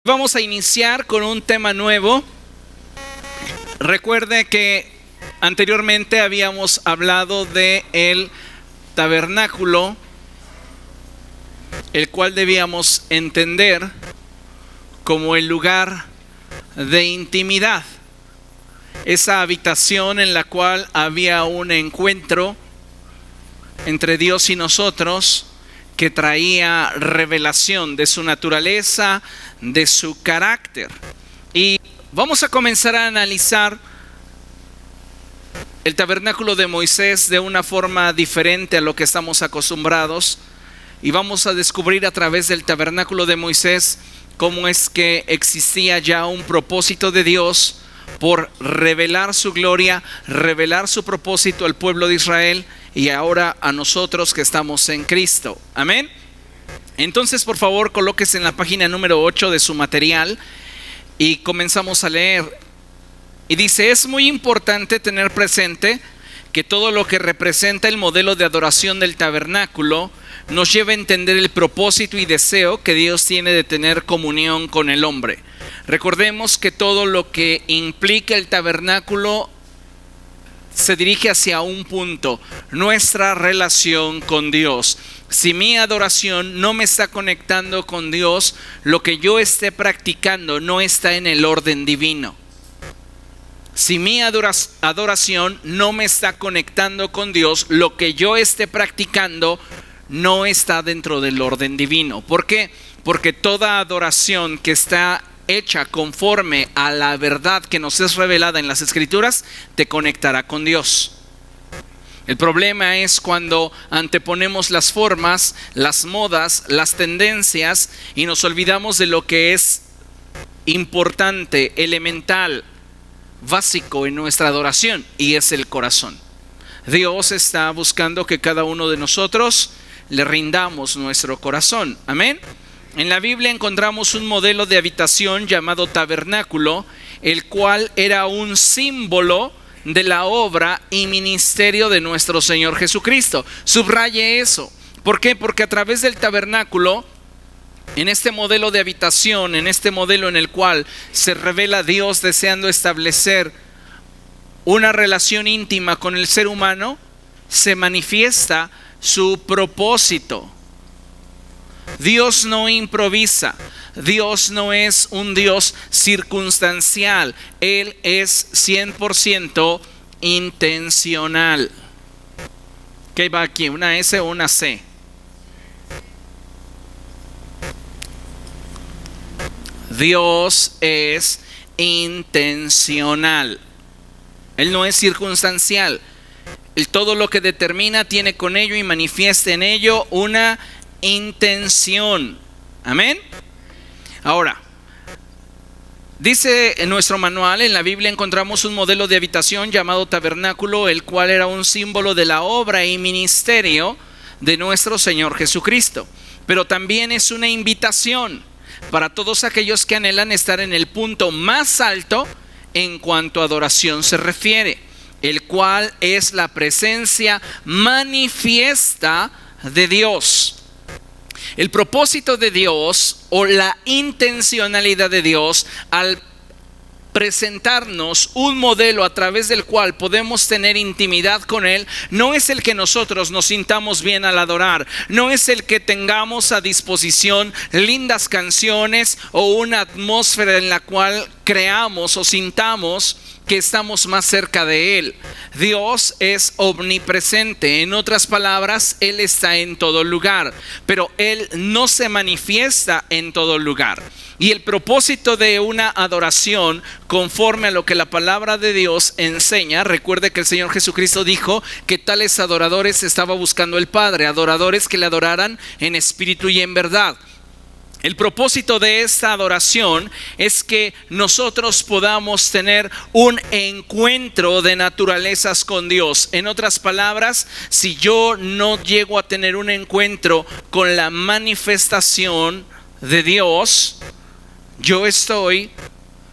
Vamos a iniciar con un tema nuevo. Recuerde que anteriormente habíamos hablado de el tabernáculo, el cual debíamos entender como el lugar de intimidad. Esa habitación en la cual había un encuentro entre Dios y nosotros, que traía revelación de su naturaleza, de su carácter. Y vamos a comenzar a analizar el tabernáculo de Moisés de una forma diferente a lo que estamos acostumbrados. Y vamos a descubrir a través del tabernáculo de Moisés cómo es que existía ya un propósito de Dios por revelar su gloria, revelar su propósito al pueblo de Israel y ahora a nosotros que estamos en Cristo. Amén. Entonces, por favor, colóquese en la página número 8 de su material y comenzamos a leer. Y dice: es muy importante tener presente que todo lo que representa el modelo de adoración del tabernáculo nos lleva a entender el propósito y deseo que Dios tiene de tener comunión con el hombre. Recordemos que todo lo que implica el tabernáculo se dirige hacia un punto: nuestra relación con Dios. Si mi adoración no me está conectando con Dios, lo que yo esté practicando no está en el orden divino. Si mi adoración no me está conectando con Dios, lo que yo esté practicando no está dentro del orden divino. ¿Por qué? Porque toda adoración que está hecha conforme a la verdad que nos es revelada en las Escrituras te conectará con Dios. El problema es cuando anteponemos las formas, las modas, las tendencias y nos olvidamos de lo que es importante, elemental, básico en nuestra adoración, y es el corazón. Dios está buscando que cada uno de nosotros le rindamos nuestro corazón. Amén. En la Biblia encontramos un modelo de habitación llamado tabernáculo, el cual era un símbolo de la obra y ministerio de nuestro Señor Jesucristo. Subraye eso. ¿Por qué? Porque a través del tabernáculo, en este modelo de habitación, en este modelo en el cual se revela Dios deseando establecer una relación íntima con el ser humano, se manifiesta su propósito. Dios no improvisa. Dios no es un Dios circunstancial. Él es 100% intencional. ¿Qué va aquí? ¿Una S o una C? Dios es intencional. Él no es circunstancial. Todo lo que determina tiene con ello y manifiesta en ello una intención. Amén. Ahora, dice en nuestro manual, en la Biblia encontramos un modelo de habitación llamado tabernáculo, el cual era un símbolo de la obra y ministerio de nuestro Señor Jesucristo. Pero también es una invitación para todos aquellos que anhelan estar en el punto más alto en cuanto a adoración se refiere, el cual es la presencia manifiesta de Dios. El propósito de Dios o la intencionalidad de Dios al presentarnos un modelo a través del cual podemos tener intimidad con Él, no es el que nosotros nos sintamos bien al adorar, no es el que tengamos a disposición lindas canciones o una atmósfera en la cual creamos o sintamos que estamos más cerca de Él. Dios es omnipresente. En otras palabras, Él está en todo lugar, pero Él no se manifiesta en todo lugar. Y el propósito de una adoración, conforme a lo que la palabra de Dios enseña, recuerde que el Señor Jesucristo dijo que tales adoradores estaba buscando el Padre, adoradores que le adoraran en espíritu y en verdad. El propósito de esta adoración es que nosotros podamos tener un encuentro de naturalezas con Dios. En otras palabras, si yo no llego a tener un encuentro con la manifestación de Dios, yo estoy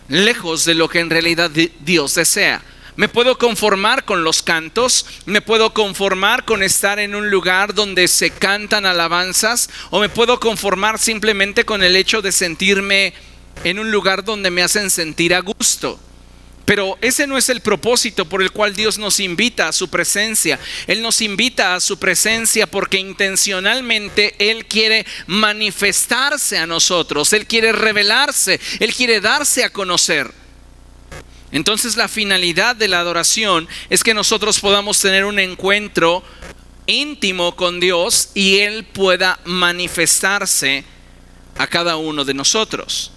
lejos de lo que en realidad Dios desea. Me puedo conformar con los cantos, me puedo conformar con estar en un lugar donde se cantan alabanzas, o me puedo conformar simplemente con el hecho de sentirme en un lugar donde me hacen sentir a gusto. Pero ese no es el propósito por el cual Dios nos invita a su presencia. Él nos invita a su presencia porque intencionalmente Él quiere manifestarse a nosotros. Él quiere revelarse. Él quiere darse a conocer. Entonces la finalidad de la adoración es que nosotros podamos tener un encuentro íntimo con Dios y Él pueda manifestarse a cada uno de nosotros.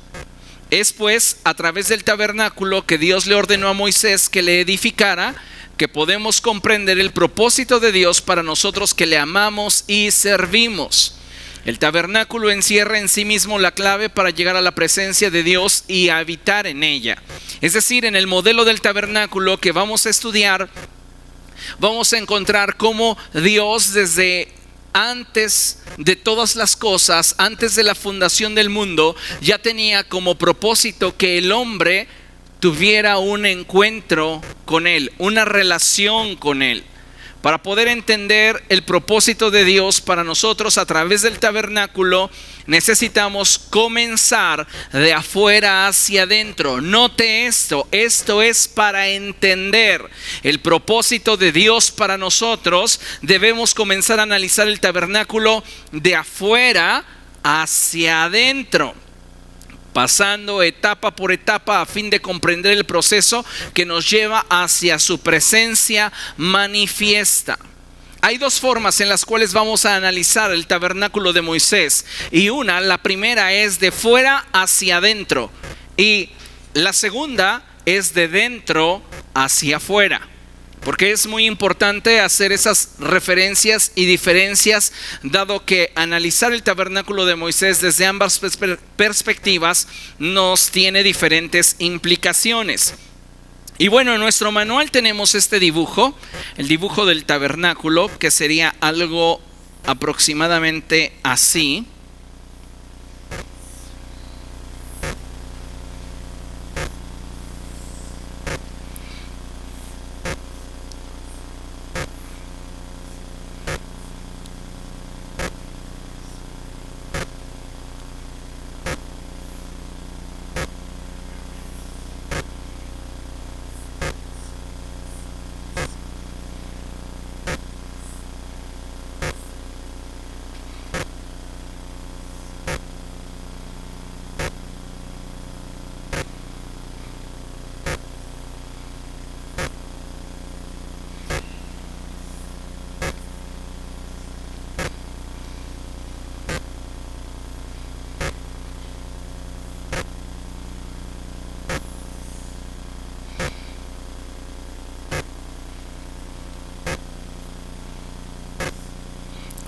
Es pues a través del tabernáculo que Dios le ordenó a Moisés que le edificara, que podemos comprender el propósito de Dios para nosotros que le amamos y servimos. El tabernáculo encierra en sí mismo la clave para llegar a la presencia de Dios y a habitar en ella. Es decir, en el modelo del tabernáculo que vamos a estudiar, vamos a encontrar cómo Dios desde antes de todas las cosas, antes de la fundación del mundo, ya tenía como propósito que el hombre tuviera un encuentro con Él, una relación con Él. Para poder entender el propósito de Dios para nosotros a través del tabernáculo, necesitamos comenzar de afuera hacia adentro. Note esto es para entender el propósito de Dios para nosotros. Debemos comenzar a analizar el tabernáculo de afuera hacia adentro, pasando etapa por etapa a fin de comprender el proceso que nos lleva hacia su presencia manifiesta. Hay dos formas en las cuales vamos a analizar el tabernáculo de Moisés. Y la primera es de fuera hacia adentro. Y la segunda es de dentro hacia afuera. Porque es muy importante hacer esas referencias y diferencias, dado que analizar el tabernáculo de Moisés desde ambas perspectivas nos tiene diferentes implicaciones. Y bueno, en nuestro manual tenemos este dibujo, el dibujo del tabernáculo, que sería algo aproximadamente así.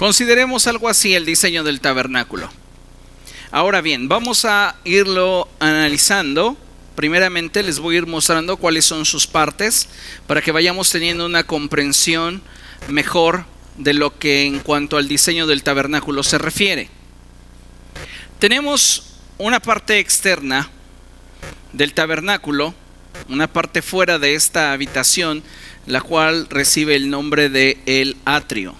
Consideremos algo así el diseño del tabernáculo. Ahora bien, vamos a irlo analizando. Primeramente les voy a ir mostrando cuáles son sus partes para que vayamos teniendo una comprensión mejor de lo que en cuanto al diseño del tabernáculo se refiere. Tenemos una parte externa del tabernáculo, una parte fuera de esta habitación, la cual recibe el nombre de el atrio.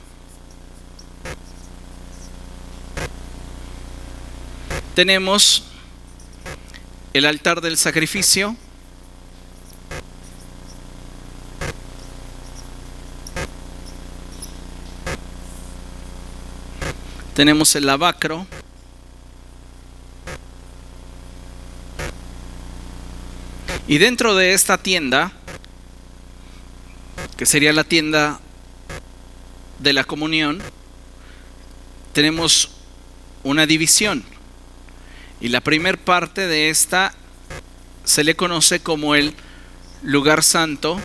Tenemos el altar del sacrificio, tenemos el lavacro, y dentro de esta tienda, que sería la tienda de la comunión, tenemos una división. Y la primer parte de esta se le conoce como el lugar santo.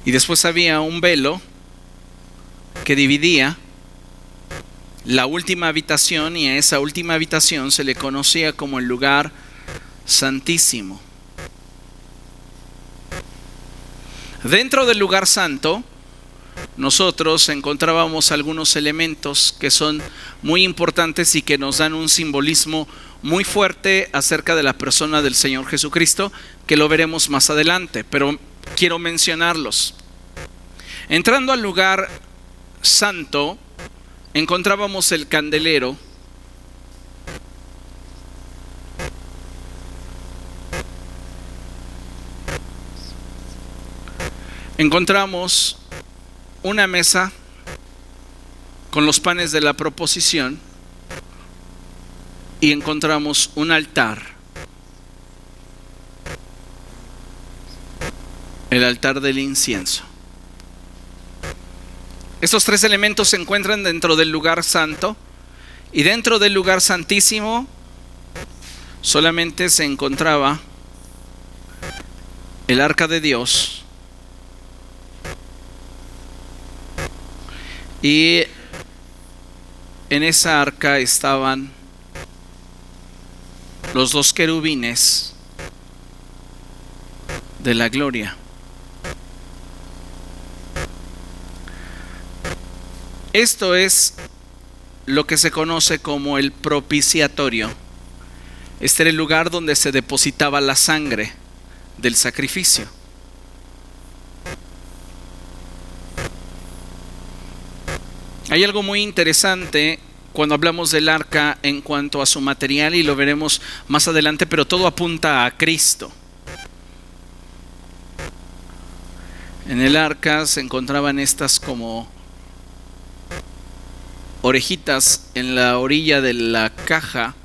Y después había un velo que dividía la última habitación, y a esa última habitación se le conocía como el lugar santísimo. Dentro del lugar santo, nosotros encontrábamos algunos elementos que son muy importantes y que nos dan un simbolismo muy fuerte acerca de la persona del Señor Jesucristo, que lo veremos más adelante, pero quiero mencionarlos. Entrando al lugar santo, encontrábamos el candelero, encontramos una mesa con los panes de la proposición y encontramos un altar, el altar del incienso. Estos tres elementos se encuentran dentro del lugar santo, y dentro del lugar santísimo solamente se encontraba el arca de Dios y en esa arca estaban los dos querubines de la gloria. Esto es lo que se conoce como el propiciatorio. Este era el lugar donde se depositaba la sangre del sacrificio. Hay algo muy interesante cuando hablamos del arca en cuanto a su material, y lo veremos más adelante, pero todo apunta a Cristo. En el arca se encontraban estas como orejitas en la orilla de la caja,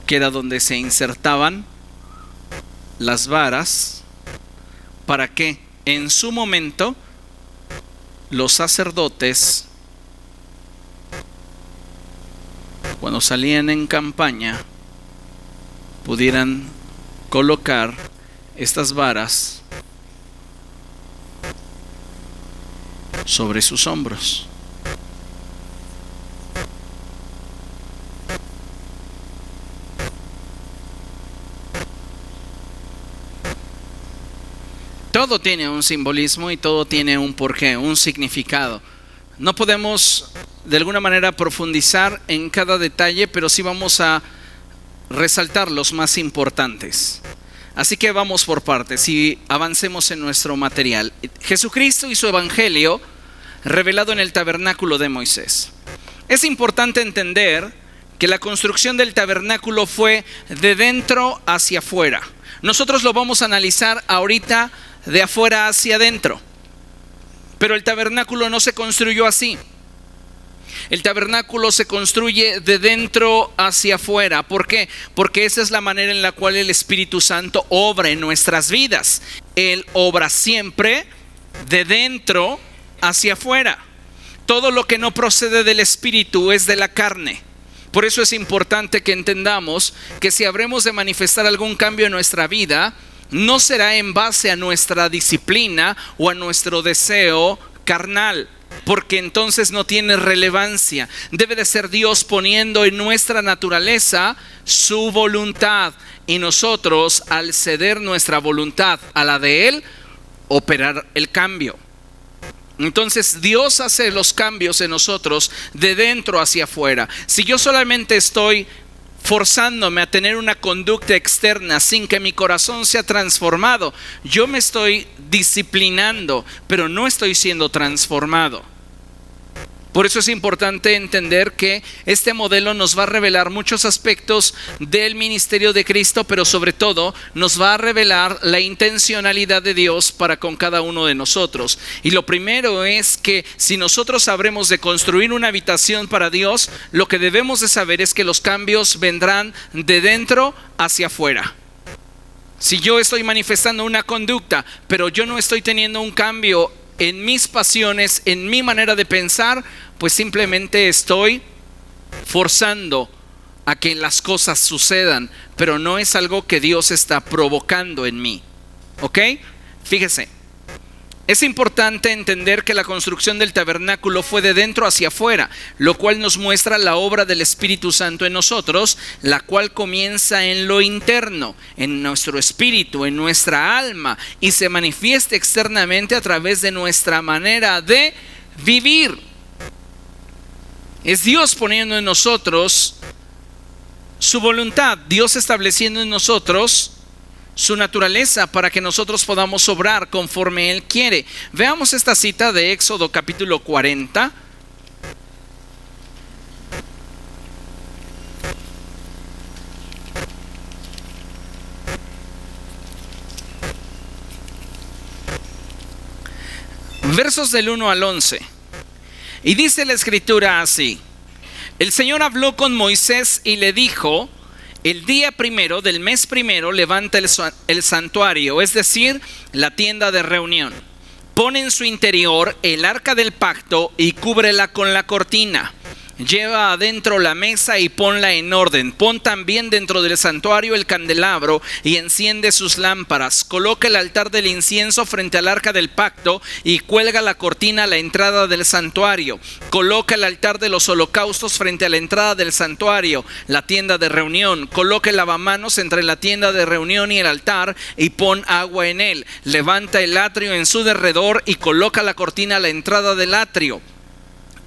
que era donde se insertaban las varas, para que en su momento los sacerdotes, cuando salían en campaña, pudieran colocar estas varas sobre sus hombros. Todo tiene un simbolismo y todo tiene un porqué, un significado. No podemos de alguna manera profundizar en cada detalle, pero sí vamos a resaltar los más importantes. Así que vamos por partes y avancemos en nuestro material. Jesucristo y su evangelio revelado en el tabernáculo de Moisés. Es importante entender que la construcción del tabernáculo fue de dentro hacia afuera. Nosotros lo vamos a analizar ahorita de afuera hacia adentro, pero el tabernáculo no se construyó así. El tabernáculo se construye de dentro hacia afuera. ¿Por qué? Porque esa es la manera en la cual el Espíritu Santo obra en nuestras vidas. Él obra siempre de dentro hacia afuera. Todo lo que no procede del Espíritu es de la carne. Por eso es importante que entendamos que si habremos de manifestar algún cambio en nuestra vida, no será en base a nuestra disciplina o a nuestro deseo carnal, porque entonces no tiene relevancia. Debe de ser Dios poniendo en nuestra naturaleza su voluntad, y nosotros, al ceder nuestra voluntad a la de Él, operar el cambio. Entonces Dios hace los cambios en nosotros de dentro hacia afuera. Si yo solamente estoy forzándome a tener una conducta externa sin que mi corazón sea transformado, yo me estoy disciplinando, pero no estoy siendo transformado. Por eso es importante entender que este modelo nos va a revelar muchos aspectos del ministerio de Cristo, pero sobre todo nos va a revelar la intencionalidad de Dios para con cada uno de nosotros. Y lo primero es que si nosotros habremos de construir una habitación para Dios, lo que debemos de saber es que los cambios vendrán de dentro hacia afuera. Si yo estoy manifestando una conducta, pero yo no estoy teniendo un cambio en mis pasiones, en mi manera de pensar, pues simplemente estoy forzando a que las cosas sucedan, pero no es algo que Dios está provocando en mí. ¿Ok? Fíjese, es importante entender que la construcción del tabernáculo fue de dentro hacia afuera, lo cual nos muestra la obra del Espíritu Santo en nosotros, la cual comienza en lo interno, en nuestro espíritu, en nuestra alma, y se manifiesta externamente a través de nuestra manera de vivir. Es Dios poniendo en nosotros su voluntad, Dios estableciendo en nosotros su naturaleza para que nosotros podamos obrar conforme Él quiere. Veamos esta cita de Éxodo capítulo 40. versos del 1 al 11. Y dice la escritura así: el Señor habló con Moisés y le dijo: el día primero del mes primero levanta el santuario, es decir, la tienda de reunión. Pon en su interior el arca del pacto y cúbrela con la cortina. Lleva adentro la mesa y ponla en orden. Pon también dentro del santuario el candelabro y enciende sus lámparas. Coloca el altar del incienso frente al arca del pacto y cuelga la cortina a la entrada del santuario. Coloca el altar de los holocaustos frente a la entrada del santuario, la tienda de reunión. Coloca el lavamanos entre la tienda de reunión y el altar y pon agua en él. Levanta el atrio en su derredor y coloca la cortina a la entrada del atrio.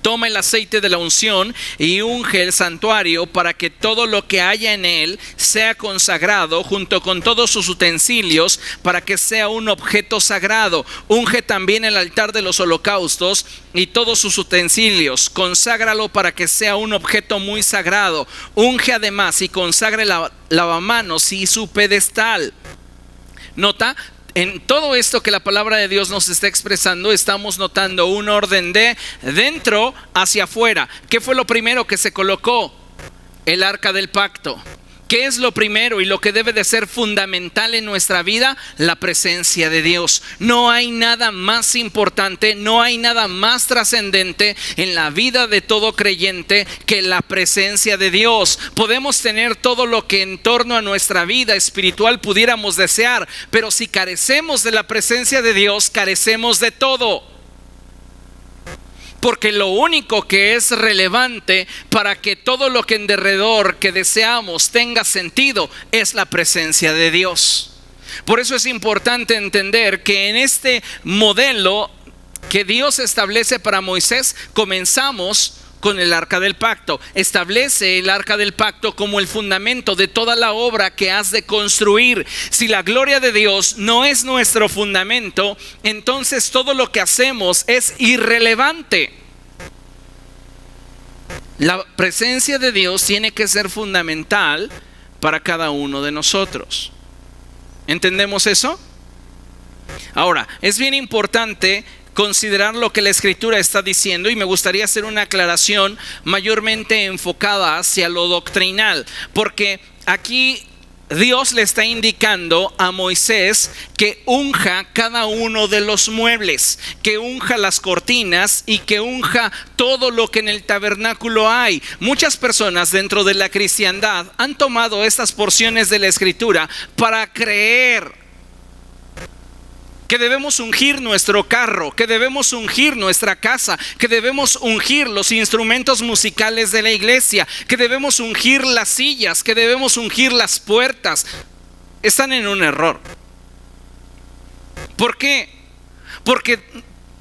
Toma el aceite de la unción y unge el santuario para que todo lo que haya en él sea consagrado junto con todos sus utensilios, para que sea un objeto sagrado. Unge también el altar de los holocaustos y todos sus utensilios. Conságralo para que sea un objeto muy sagrado. Unge además y consagre el lavamanos y su pedestal. Nota, en todo esto que la palabra de Dios nos está expresando, estamos notando un orden de dentro hacia afuera. ¿Qué fue lo primero que se colocó? El arca del pacto. ¿Qué es lo primero y lo que debe de ser fundamental en nuestra vida? La presencia de Dios. No hay nada más importante, no hay nada más trascendente en la vida de todo creyente que la presencia de Dios. Podemos tener todo lo que en torno a nuestra vida espiritual pudiéramos desear, pero si carecemos de la presencia de Dios, carecemos de todo. Porque lo único que es relevante para que todo lo que en derredor que deseamos tenga sentido es la presencia de Dios. Por eso es importante entender que en este modelo que Dios establece para Moisés, comenzamos con el arca del pacto. Establece el arca del pacto como el fundamento de toda la obra que has de construir. Si la gloria de Dios no es nuestro fundamento, entonces todo lo que hacemos es irrelevante. La presencia de Dios tiene que ser fundamental para cada uno de nosotros. ¿Entendemos eso? Ahora, es bien importante considerar lo que la escritura está diciendo, y me gustaría hacer una aclaración mayormente enfocada hacia lo doctrinal, porque aquí Dios le está indicando a Moisés que unja cada uno de los muebles, que unja las cortinas y que unja todo lo que en el tabernáculo hay. Muchas personas dentro de la cristiandad han tomado estas porciones de la escritura para creer que debemos ungir nuestro carro, que debemos ungir nuestra casa, que debemos ungir los instrumentos musicales de la iglesia, que debemos ungir las sillas, que debemos ungir las puertas. Están en un error. ¿Por qué? Porque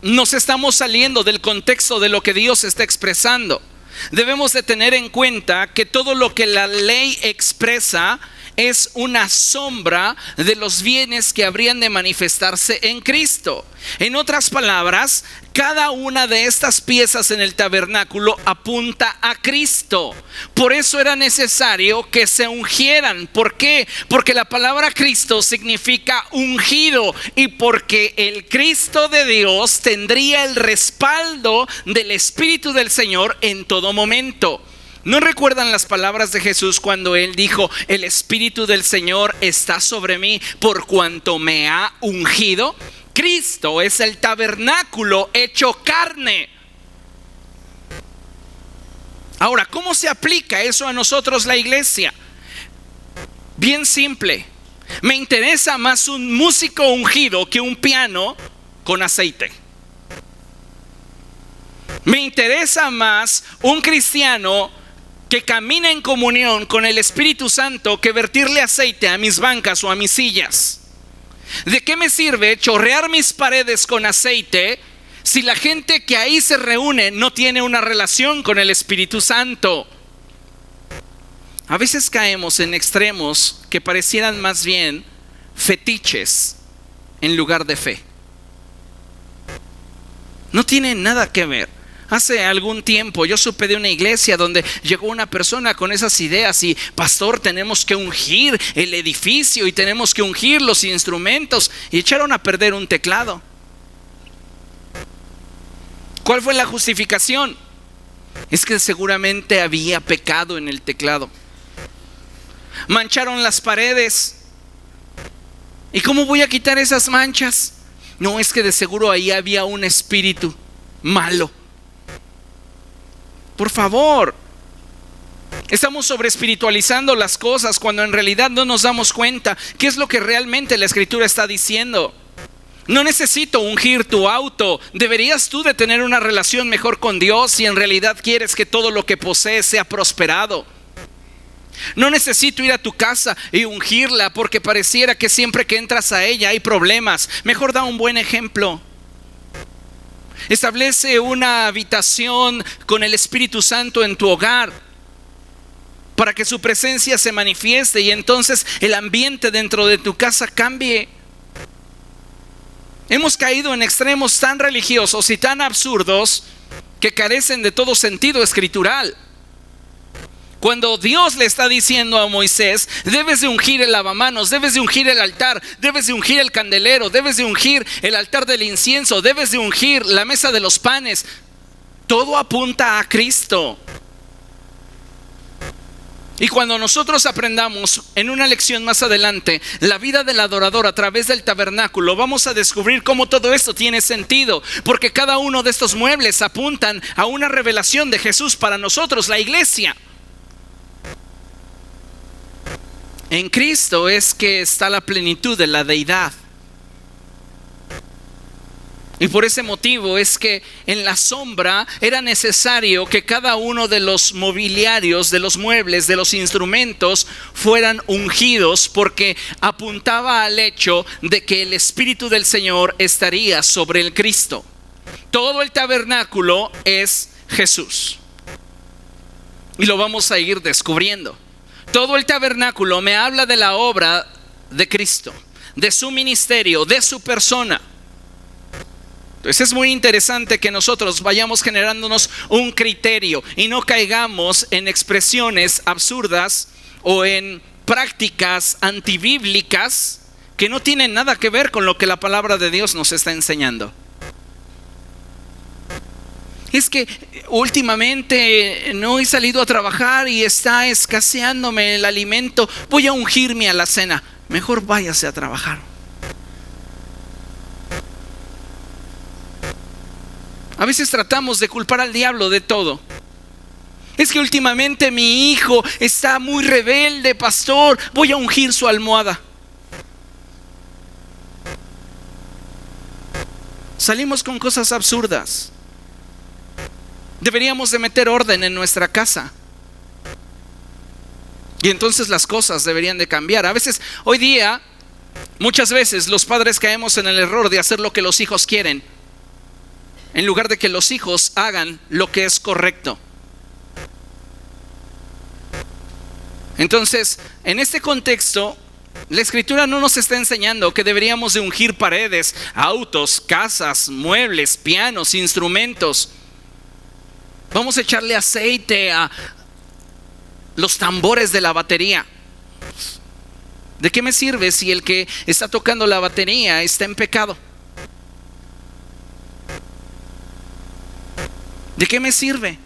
nos estamos saliendo del contexto de lo que Dios está expresando. Debemos de tener en cuenta que todo lo que la ley expresa es una sombra de los bienes que habrían de manifestarse en Cristo. En otras palabras, cada una de estas piezas en el tabernáculo apunta a Cristo. Por eso era necesario que se ungieran. ¿Por qué? Porque la palabra Cristo significa ungido, y porque el Cristo de Dios tendría el respaldo del Espíritu del Señor en todo momento. ¿No recuerdan las palabras de Jesús cuando Él dijo: el Espíritu del Señor está sobre mí por cuanto me ha ungido? Cristo es el tabernáculo hecho carne. Ahora, ¿cómo se aplica eso a nosotros, la iglesia? Bien simple. Me interesa más un músico ungido que un piano con aceite. Me interesa más un cristiano que camina en comunión con el Espíritu Santo que vertirle aceite a mis bancas o a mis sillas. ¿De qué me sirve chorrear mis paredes con aceite si la gente que ahí se reúne no tiene una relación con el Espíritu Santo? A veces caemos en extremos que parecieran más bien fetiches en lugar de fe. No tiene nada que ver. Hace algún tiempo yo supe de una iglesia donde llegó una persona con esas ideas y: pastor, tenemos que ungir el edificio y tenemos que ungir los instrumentos, y echaron a perder un teclado. ¿Cuál fue la justificación? Es que seguramente había pecado en el teclado. Mancharon las paredes. ¿Y cómo voy a quitar esas manchas? No, es que de seguro ahí había un espíritu malo. Por favor, estamos sobreespiritualizando las cosas cuando en realidad no nos damos cuenta qué es lo que realmente la Escritura está diciendo. No necesito ungir tu auto. Deberías tú de tener una relación mejor con Dios si en realidad quieres que todo lo que posees sea prosperado. No necesito ir a tu casa y ungirla porque pareciera que siempre que entras a ella hay problemas. Mejor da un buen ejemplo. Establece una habitación con el Espíritu Santo en tu hogar para que su presencia se manifieste y entonces el ambiente dentro de tu casa cambie. Hemos caído en extremos tan religiosos y tan absurdos que carecen de todo sentido escritural. Cuando Dios le está diciendo a Moisés, debes de ungir el lavamanos, debes de ungir el altar, debes de ungir el candelero, debes de ungir el altar del incienso, debes de ungir la mesa de los panes, todo apunta a Cristo. Y cuando nosotros aprendamos en una lección más adelante la vida del adorador a través del tabernáculo, vamos a descubrir cómo todo esto tiene sentido, porque cada uno de estos muebles apuntan a una revelación de Jesús para nosotros, la iglesia. En Cristo es que está la plenitud de la deidad. Y por ese motivo es que en la sombra era necesario que cada uno de los mobiliarios, de los muebles, de los instrumentos fueran ungidos, porque apuntaba al hecho de que el Espíritu del Señor estaría sobre el Cristo. Todo el tabernáculo es Jesús. Y lo vamos a ir descubriendo. Todo el tabernáculo me habla de la obra de Cristo, de su ministerio, de su persona. Entonces es muy interesante que nosotros vayamos generándonos un criterio y no caigamos en expresiones absurdas o en prácticas antibíblicas que no tienen nada que ver con lo que la palabra de Dios nos está enseñando. Es que últimamente no he salido a trabajar y está escaseándome el alimento, voy a ungir mi alacena. Mejor váyase a trabajar. A veces tratamos de culpar al diablo de todo. Es que últimamente mi hijo está muy rebelde, pastor, voy a ungir su almohada. Salimos con cosas absurdas. Deberíamos de meter orden en nuestra casa. Y entonces las cosas deberían de cambiar. A veces, hoy día, muchas veces los padres caemos en el error de hacer lo que los hijos quieren, en lugar de que los hijos hagan lo que es correcto. Entonces, en este contexto, la Escritura no nos está enseñando que deberíamos de ungir paredes, autos, casas, muebles, pianos, instrumentos. Vamos a echarle aceite a los tambores de la batería. ¿De qué me sirve si el que está tocando la batería está en pecado? ¿De qué me sirve?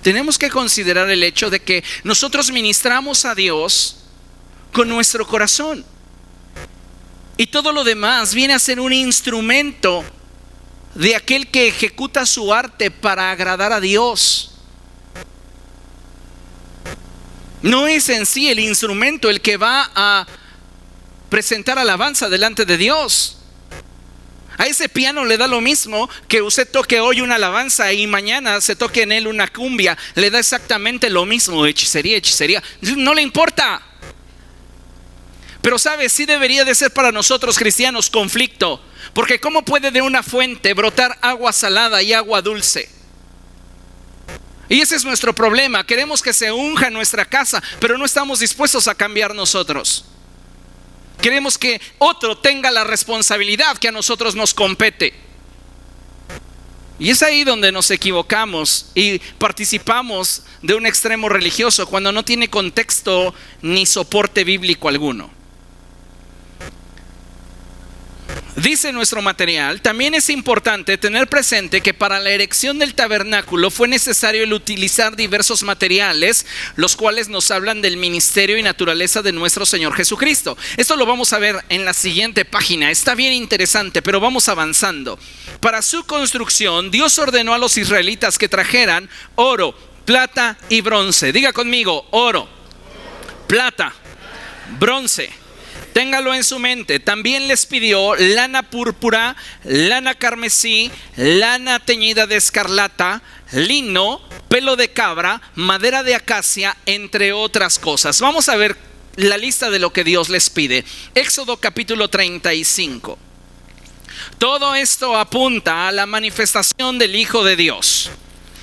Tenemos que considerar el hecho de que nosotros ministramos a Dios con nuestro corazón. Y todo lo demás viene a ser un instrumento de aquel que ejecuta su arte para agradar a Dios. No es en sí el instrumento el que va a presentar alabanza delante de Dios. A ese piano le da lo mismo que usted toque hoy una alabanza y mañana se toque en él una cumbia. Le da exactamente lo mismo. Hechicería. No le importa. Pero sabe, sí debería de ser para nosotros cristianos conflicto. Porque ¿cómo puede de una fuente brotar agua salada y agua dulce? Y ese es nuestro problema. Queremos que se unja nuestra casa, pero no estamos dispuestos a cambiar nosotros. Queremos que otro tenga la responsabilidad que a nosotros nos compete. Y es ahí donde nos equivocamos y participamos de un extremo religioso cuando no tiene contexto ni soporte bíblico alguno. Dice nuestro material, también es importante tener presente que para la erección del tabernáculo fue necesario el utilizar diversos materiales, los cuales nos hablan del ministerio y naturaleza de nuestro Señor Jesucristo. Esto lo vamos a ver en la siguiente página. Está bien interesante, pero vamos avanzando. Para su construcción, Dios ordenó a los israelitas que trajeran oro, plata y bronce. Diga conmigo, oro, plata, bronce. Téngalo en su mente. También les pidió lana púrpura, lana carmesí, lana teñida de escarlata, lino, pelo de cabra, madera de acacia, entre otras cosas. Vamos a ver la lista de lo que Dios les pide. Éxodo capítulo 35. Todo esto apunta a la manifestación del Hijo de Dios,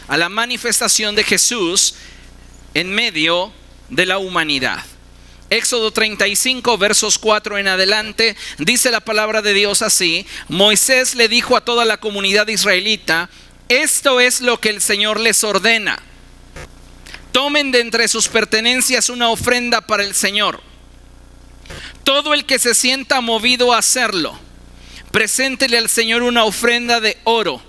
a la manifestación de Jesús en medio de la humanidad. Éxodo 35, versos 4 en adelante, dice la palabra de Dios así: Moisés le dijo a toda la comunidad israelita: esto es lo que el Señor les ordena. Tomen de entre sus pertenencias una ofrenda para el Señor. Todo el que se sienta movido a hacerlo, preséntele al Señor una ofrenda de oro,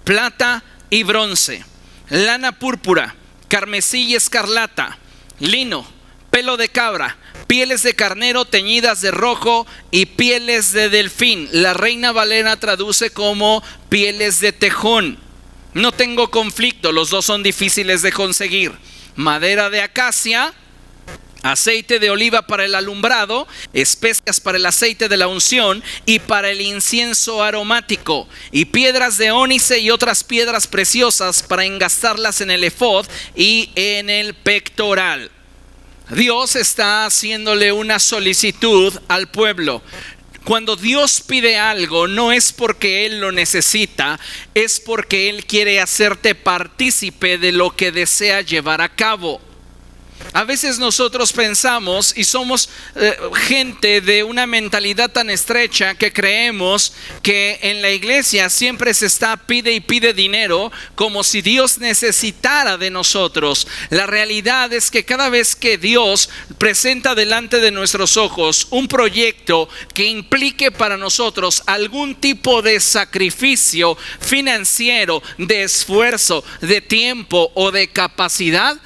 plata y bronce, lana púrpura, carmesí y escarlata, lino, pelo de cabra, pieles de carnero teñidas de rojo y pieles de delfín. La Reina Valera traduce como pieles de tejón. No tengo conflicto, los dos son difíciles de conseguir. Madera de acacia, aceite de oliva para el alumbrado, especias para el aceite de la unción y para el incienso aromático, y piedras de ónice y otras piedras preciosas para engastarlas en el efod y en el pectoral. Dios está haciéndole una solicitud al pueblo. Cuando Dios pide algo, no es porque Él lo necesita, es porque Él quiere hacerte partícipe de lo que desea llevar a cabo. A veces nosotros pensamos y somos gente de una mentalidad tan estrecha que creemos que en la iglesia siempre se está pide y pide dinero, como si Dios necesitara de nosotros. La realidad es que cada vez que Dios presenta delante de nuestros ojos un proyecto que implique para nosotros algún tipo de sacrificio financiero, de esfuerzo, de tiempo o de capacidad,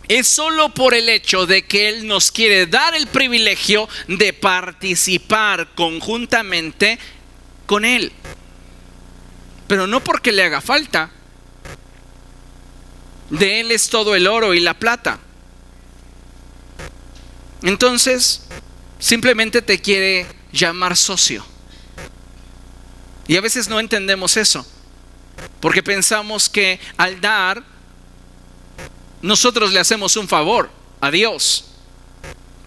es solo por el hecho de que Él nos quiere dar el privilegio de participar conjuntamente con Él. Pero no porque le haga falta. De Él es todo el oro y la plata. Entonces, simplemente te quiere llamar socio. Y a veces no entendemos eso, porque pensamos que al dar, nosotros le hacemos un favor a Dios.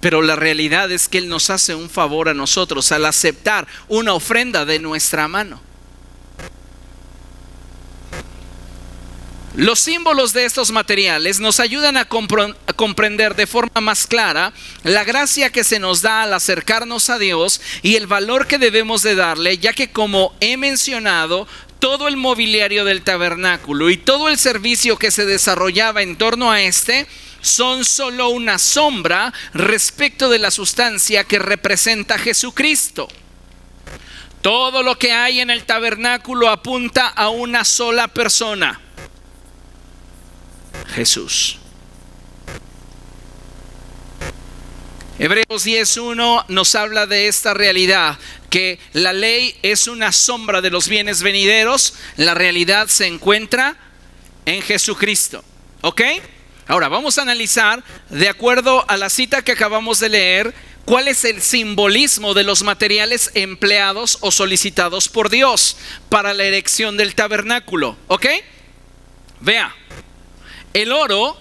Pero la realidad es que Él nos hace un favor a nosotros al aceptar una ofrenda de nuestra mano. Los símbolos de estos materiales nos ayudan a comprender de forma más clara la gracia que se nos da al acercarnos a Dios y el valor que debemos de darle, ya que, como he mencionado, todo el mobiliario del tabernáculo y todo el servicio que se desarrollaba en torno a este son solo una sombra respecto de la sustancia que representa Jesucristo. Todo lo que hay en el tabernáculo apunta a una sola persona: Jesús. Hebreos 10:1 nos habla de esta realidad, que la ley es una sombra de los bienes venideros. La realidad se encuentra en Jesucristo. ¿Ok? Ahora vamos a analizar, de acuerdo a la cita que acabamos de leer, cuál es el simbolismo de los materiales empleados o solicitados por Dios para la erección del tabernáculo. ¿Ok? Vea, el oro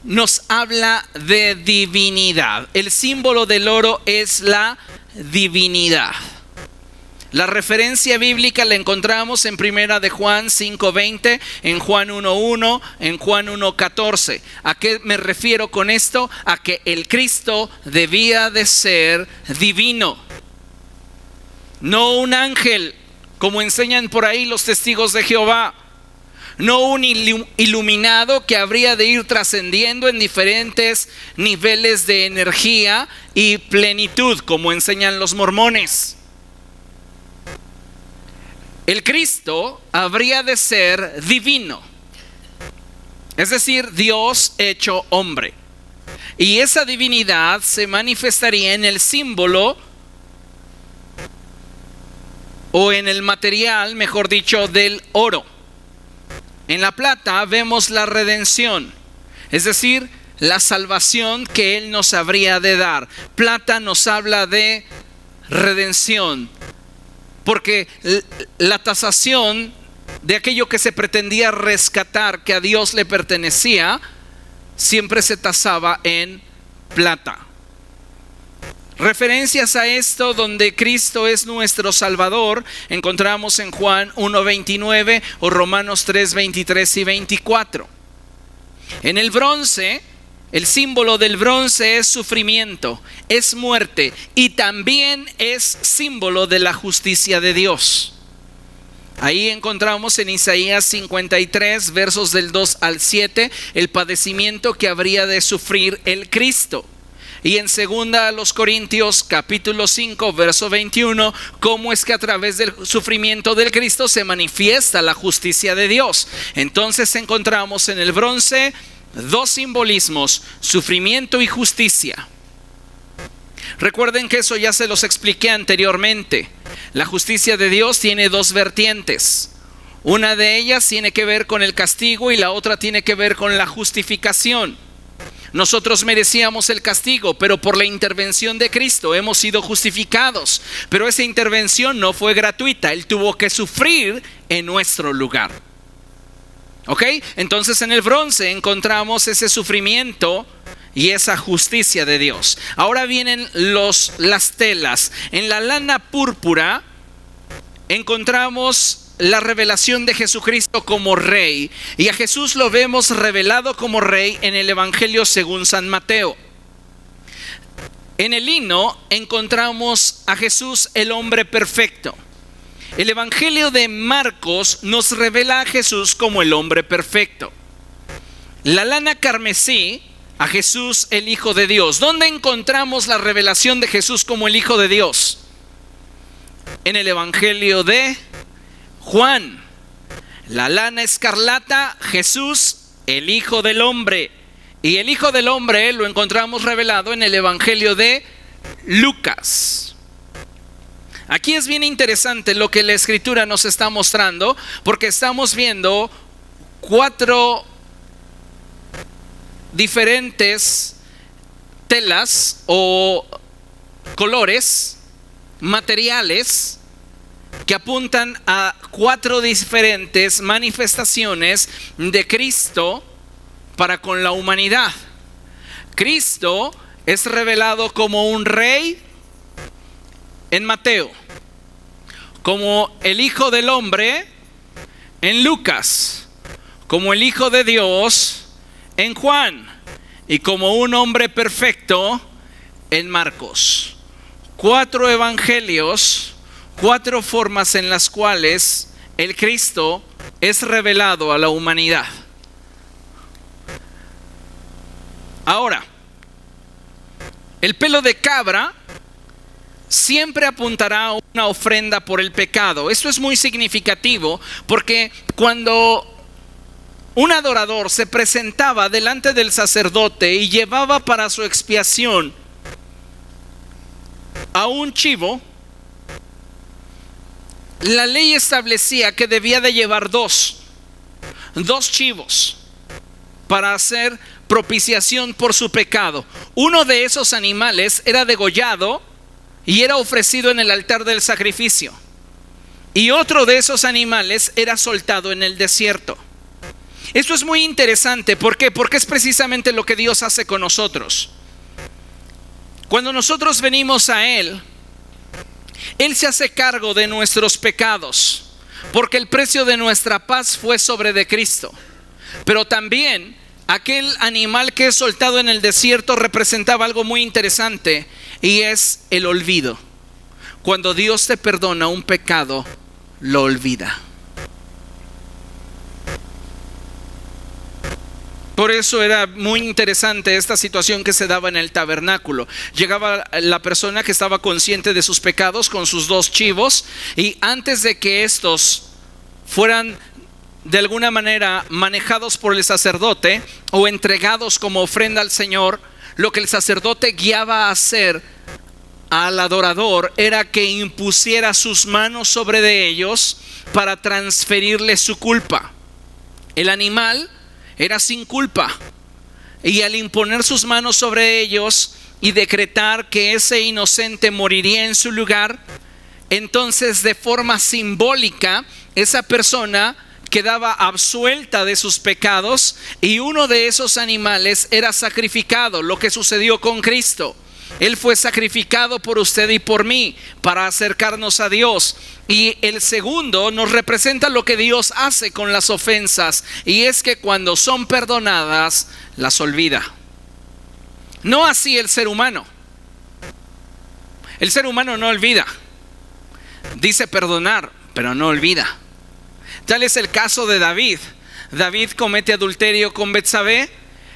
nos habla de divinidad. El símbolo del oro es la divinidad. La referencia bíblica la encontramos en Primera de Juan 5:20, en Juan 1:1, en Juan 1:14. ¿A qué me refiero con esto? A que el Cristo debía de ser divino, no un ángel, como enseñan por ahí los testigos de Jehová. No un iluminado que habría de ir trascendiendo en diferentes niveles de energía y plenitud, como enseñan los mormones. el Cristo habría de ser divino, es decir, Dios hecho hombre. Y esa divinidad se manifestaría en el símbolo o en el material, mejor dicho, del oro. En la plata vemos la redención, es decir, la salvación que Él nos habría de dar. Plata nos habla de redención, porque la tasación de aquello que se pretendía rescatar, que a Dios le pertenecía, siempre se tasaba en plata. Referencias a esto, donde Cristo es nuestro Salvador, encontramos en Juan 1:29 o Romanos 3:23 y 24. En el bronce, el símbolo del bronce es sufrimiento, es muerte y también es símbolo de la justicia de Dios. Ahí encontramos en Isaías 53, versos del 2 al 7, el padecimiento que habría de sufrir el Cristo. Y en 2 Corintios capítulo 5, verso 21, cómo es que a través del sufrimiento del Cristo se manifiesta la justicia de Dios. Entonces encontramos en el bronce dos simbolismos: sufrimiento y justicia. Recuerden que eso ya se los expliqué anteriormente. La justicia de Dios tiene dos vertientes. Una de ellas tiene que ver con el castigo y la otra tiene que ver con la justificación. Nosotros merecíamos el castigo, pero por la intervención de Cristo hemos sido justificados. Pero esa intervención no fue gratuita. Él tuvo que sufrir en nuestro lugar. ¿Ok? Entonces en el bronce encontramos ese sufrimiento y esa justicia de Dios. Ahora vienen las telas. En la lana púrpura encontramos la revelación de Jesucristo como Rey. Y a Jesús lo vemos revelado como Rey en el Evangelio según San Mateo. En el lino encontramos a Jesús, el hombre perfecto. El Evangelio de Marcos nos revela a Jesús como el hombre perfecto. La lana carmesí, a Jesús, el Hijo de Dios. ¿Dónde encontramos la revelación de Jesús como el Hijo de Dios? En el Evangelio de Juan. La lana escarlata, Jesús, el Hijo del Hombre. Y el Hijo del Hombre lo encontramos revelado en el Evangelio de Lucas. Aquí es bien interesante lo que la Escritura nos está mostrando, porque estamos viendo 4 diferentes telas o colores, materiales, que apuntan a 4 diferentes manifestaciones de Cristo para con la humanidad. Cristo es revelado como un rey en Mateo, como el Hijo del Hombre en Lucas, como el Hijo de Dios en Juan y como un hombre perfecto en Marcos. 4 evangelios, 4 formas en las cuales el Cristo es revelado a la humanidad. Ahora, el pelo de cabra siempre apuntará a una ofrenda por el pecado. Esto es muy significativo, porque cuando un adorador se presentaba delante del sacerdote y llevaba para su expiación a un chivo, la ley establecía que debía de llevar dos chivos para hacer propiciación por su pecado. Uno de esos animales era degollado y era ofrecido en el altar del sacrificio, y otro de esos animales era soltado en el desierto. Esto es muy interesante. ¿Por qué? Porque es precisamente lo que Dios hace con nosotros. Cuando nosotros venimos a Él, Él se hace cargo de nuestros pecados, porque el precio de nuestra paz fue sobre de Cristo. Pero también aquel animal que es soltado en el desierto representaba algo muy interesante, y es el olvido. Cuando Dios te perdona un pecado, lo olvida. Por eso era muy interesante esta situación que se daba en el tabernáculo. Llegaba la persona que estaba consciente de sus pecados con sus 2 chivos, y antes de que estos fueran de alguna manera manejados por el sacerdote o entregados como ofrenda al Señor, lo que el sacerdote guiaba a hacer al adorador era que impusiera sus manos sobre de ellos para transferirle su culpa. El animal era sin culpa, y al imponer sus manos sobre ellos y decretar que ese inocente moriría en su lugar, entonces de forma simbólica esa persona quedaba absuelta de sus pecados, y uno de esos animales era sacrificado. Lo que sucedió con Cristo: Él fue sacrificado por usted y por mí para acercarnos a Dios. Y el segundo nos representa lo que Dios hace con las ofensas, y es que cuando son perdonadas, las olvida. No así el ser humano. El ser humano no olvida. Dice perdonar, pero no olvida. Tal es el caso de David. David comete adulterio con Betsabé,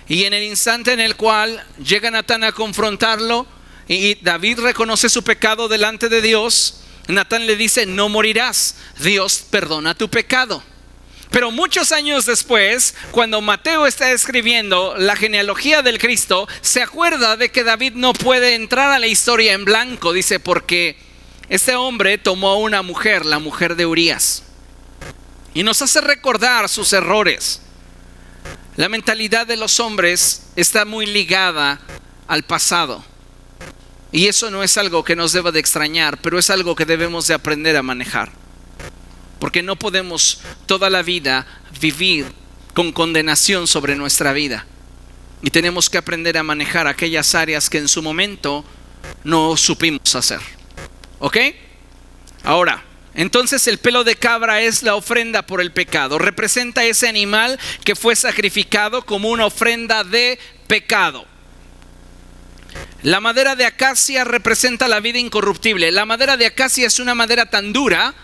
y en el instante en el cual llega Natán a confrontarlo y David reconoce su pecado delante de Dios, Natán le dice: no morirás, Dios perdona tu pecado. Pero muchos años después, cuando Mateo está escribiendo la genealogía del Cristo, se acuerda de que David no puede entrar a la historia en blanco. Dice: porque este hombre tomó a una mujer, la mujer de Urías. Y nos hace recordar sus errores. La mentalidad de los hombres está muy ligada al pasado, y eso no es algo que nos deba de extrañar, pero es algo que debemos de aprender a manejar, porque no podemos toda la vida vivir con condenación sobre nuestra vida, y tenemos que aprender a manejar aquellas áreas que en su momento no supimos hacer. ¿Ok? Ahora, entonces el pelo de cabra es la ofrenda por el pecado. Representa ese animal que fue sacrificado como una ofrenda de pecado. La madera de acacia representa la vida incorruptible. La madera de acacia es una madera tan dura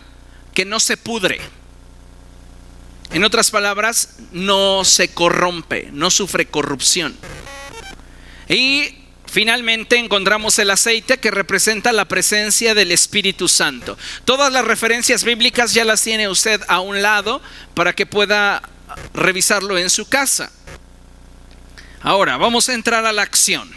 que no se pudre. En otras palabras, no se corrompe, no sufre corrupción. Y finalmente encontramos el aceite, que representa la presencia del Espíritu Santo. Todas las referencias bíblicas ya las tiene usted a un lado para que pueda revisarlo en su casa. Ahora vamos a entrar a la acción.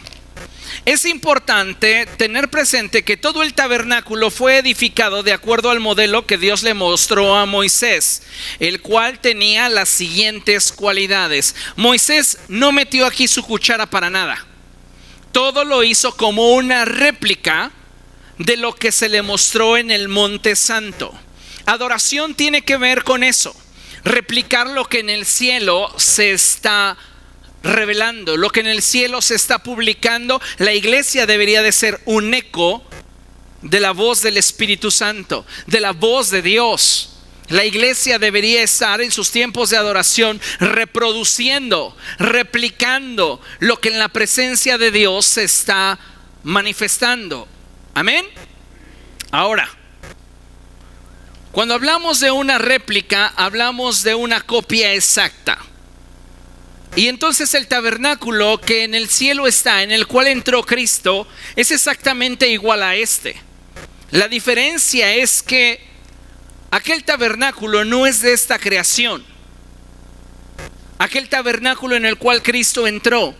Es importante tener presente que todo el tabernáculo fue edificado de acuerdo al modelo que Dios le mostró a Moisés, el cual tenía las siguientes cualidades. Moisés no metió aquí su cuchara para nada. Todo lo hizo como una réplica de lo que se le mostró en el Monte Santo. Adoración tiene que ver con eso, replicar lo que en el cielo se está revelando, lo que en el cielo se está publicando. La iglesia debería de ser un eco de la voz del Espíritu Santo, de la voz de Dios. La iglesia debería estar en sus tiempos de adoración reproduciendo, replicando lo que en la presencia de Dios se está manifestando. Amén. Ahora, cuando hablamos de una réplica, hablamos de una copia exacta. Y entonces el tabernáculo que en el cielo está, en el cual entró Cristo, es exactamente igual a este. La diferencia es que aquel tabernáculo no es de esta creación. Aquel tabernáculo en el cual Cristo entró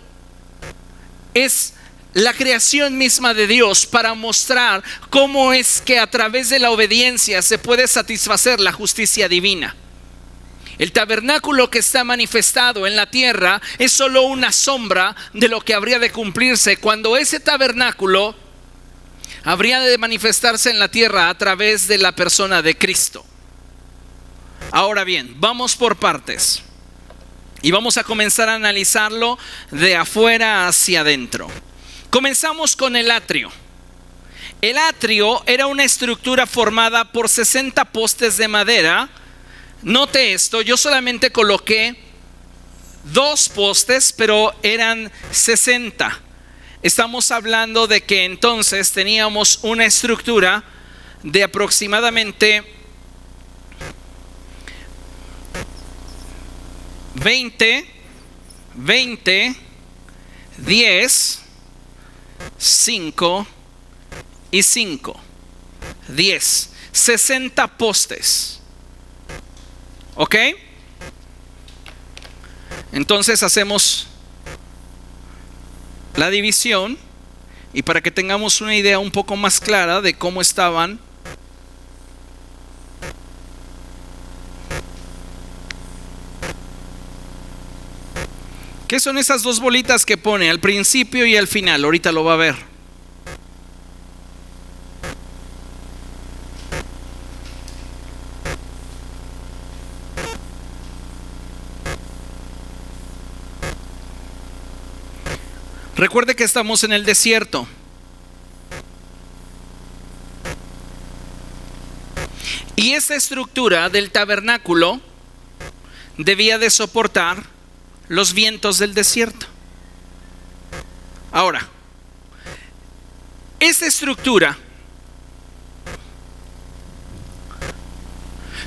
es la creación misma de Dios, para mostrar cómo es que a través de la obediencia se puede satisfacer la justicia divina. El tabernáculo que está manifestado en la tierra es solo una sombra de lo que habría de cumplirse cuando ese tabernáculo habría de manifestarse en la tierra a través de la persona de Cristo. Ahora bien, vamos por partes y vamos a comenzar a analizarlo de afuera hacia adentro. Comenzamos con el atrio. El atrio era una estructura formada por 60 postes de madera. Note esto, yo solamente coloqué 2 postes, pero eran 60. Estamos hablando de que entonces teníamos una estructura de aproximadamente 20 20, 10, 5 y 5. 10. 60 postes. ¿Ok? Entonces hacemos la división y para que tengamos una idea un poco más clara de cómo estaban. ¿Qué son esas dos bolitas que pone al principio y al final? Ahorita lo va a ver. Recuerde que estamos en el desierto. Y esta estructura del tabernáculo debía de soportar los vientos del desierto. Ahora, esta estructura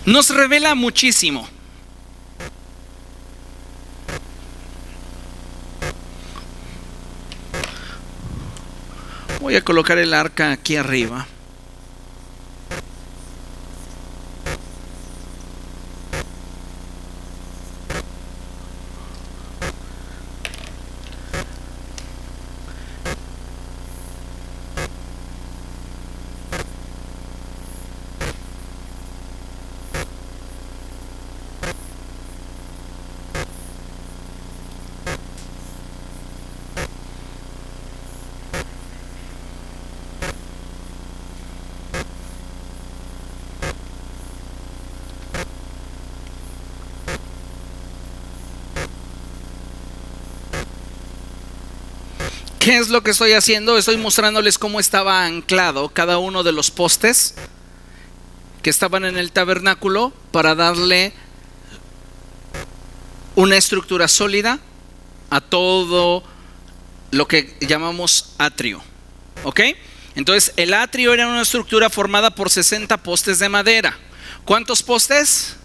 nos revela muchísimo. Voy a colocar el arca aquí arriba. ¿Qué es lo que estoy haciendo? Estoy mostrándoles cómo estaba anclado cada uno de los postes que estaban en el tabernáculo para darle una estructura sólida a todo lo que llamamos atrio. ¿Ok? Entonces el atrio era una estructura formada por 60 postes de madera. ¿Cuántos postes?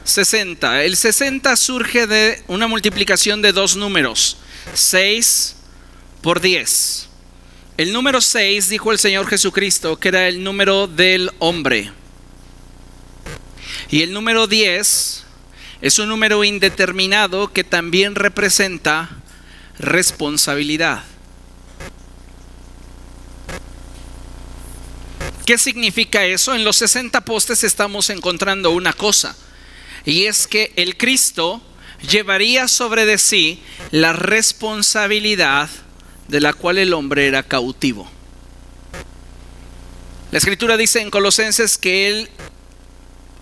60. El 60 surge de una multiplicación de dos números, 6 por 10. El número 6, dijo el Señor Jesucristo, que era el número del hombre. Y el número 10 es un número indeterminado que también representa responsabilidad. ¿Qué significa eso? En los 60 postes estamos encontrando una cosa, y es que el Cristo llevaría sobre de sí la responsabilidad de la cual el hombre era cautivo. La Escritura dice en Colosenses que Él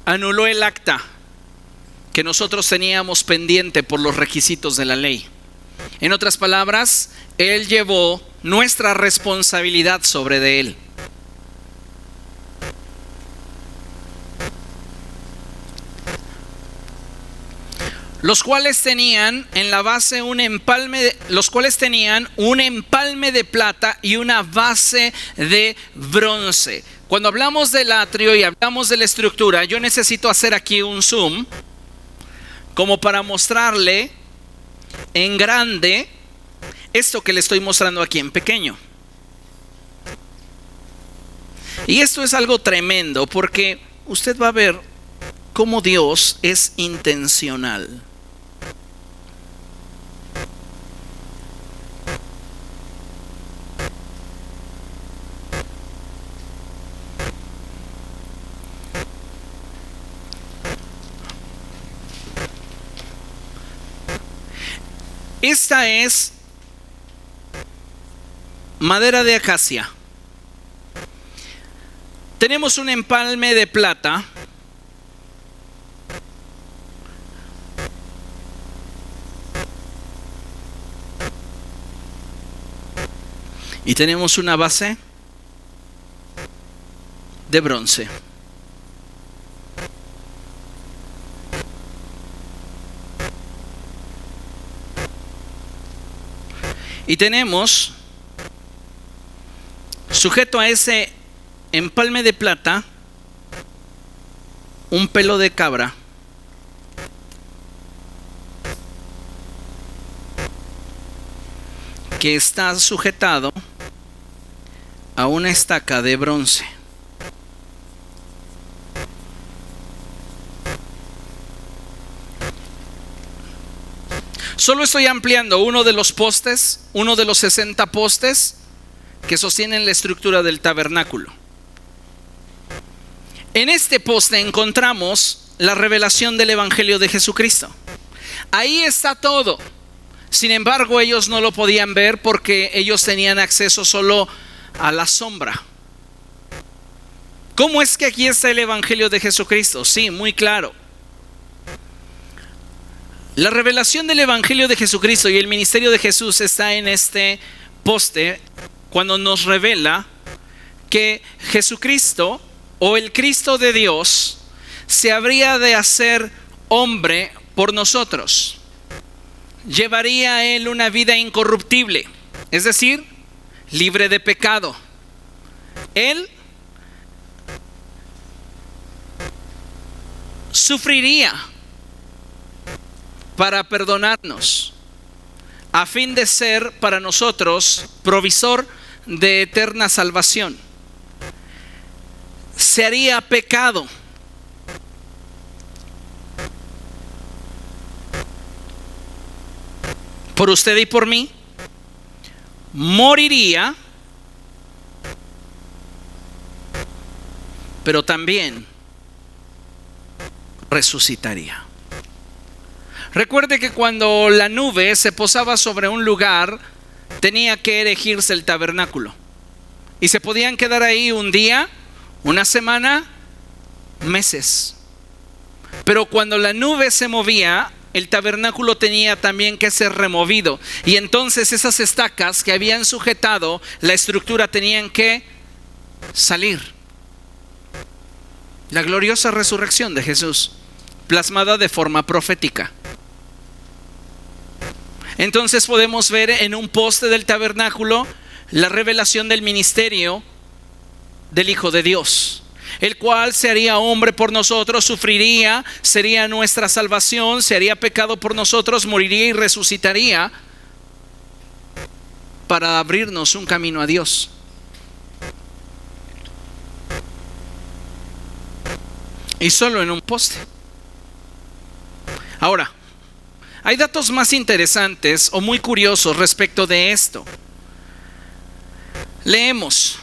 anuló el acta que nosotros teníamos pendiente por los requisitos de la ley. En otras palabras, Él llevó nuestra responsabilidad sobre de Él. Los cuales tenían en la base un empalme de plata y una base de bronce. Cuando hablamos del atrio y hablamos de la estructura, yo necesito hacer aquí un zoom como para mostrarle en grande esto que le estoy mostrando aquí en pequeño. Y esto es algo tremendo porque usted va a ver cómo Dios es intencional. Esta es madera de acacia. Tenemos un empalme de plata. Y tenemos una base de bronce. Y tenemos sujeto a ese empalme de plata un pelo de cabra que está sujetado a una estaca de bronce. Solo estoy ampliando uno de los postes, uno de los 60 postes que sostienen la estructura del tabernáculo. En este poste encontramos la revelación del Evangelio de Jesucristo. Ahí está todo. Sin embargo, ellos no lo podían ver porque ellos tenían acceso solo a la sombra. ¿Cómo es que aquí está el Evangelio de Jesucristo? Sí, muy claro. La revelación del Evangelio de Jesucristo y el ministerio de Jesús está en este poste cuando nos revela que Jesucristo o el Cristo de Dios se habría de hacer hombre por nosotros. Llevaría él una vida incorruptible, es decir, libre de pecado. Él sufriría para perdonarnos, a fin de ser para nosotros provisor de eterna salvación. Se haría pecado por usted y por mí, moriría, pero también resucitaría. Recuerde que cuando la nube se posaba sobre un lugar, tenía que erigirse el tabernáculo. Y se podían quedar ahí un día, una semana, meses. Pero cuando la nube se movía, el tabernáculo tenía también que ser removido. Y entonces esas estacas que habían sujetado la estructura tenían que salir. La gloriosa resurrección de Jesús, plasmada de forma profética. Entonces podemos ver en un poste del tabernáculo la revelación del ministerio del Hijo de Dios, el cual se haría hombre por nosotros, sufriría, sería nuestra salvación, se haría pecado por nosotros, moriría y resucitaría para abrirnos un camino a Dios. Y solo en un poste. Ahora, hay datos más interesantes o muy curiosos respecto de esto. Leemos: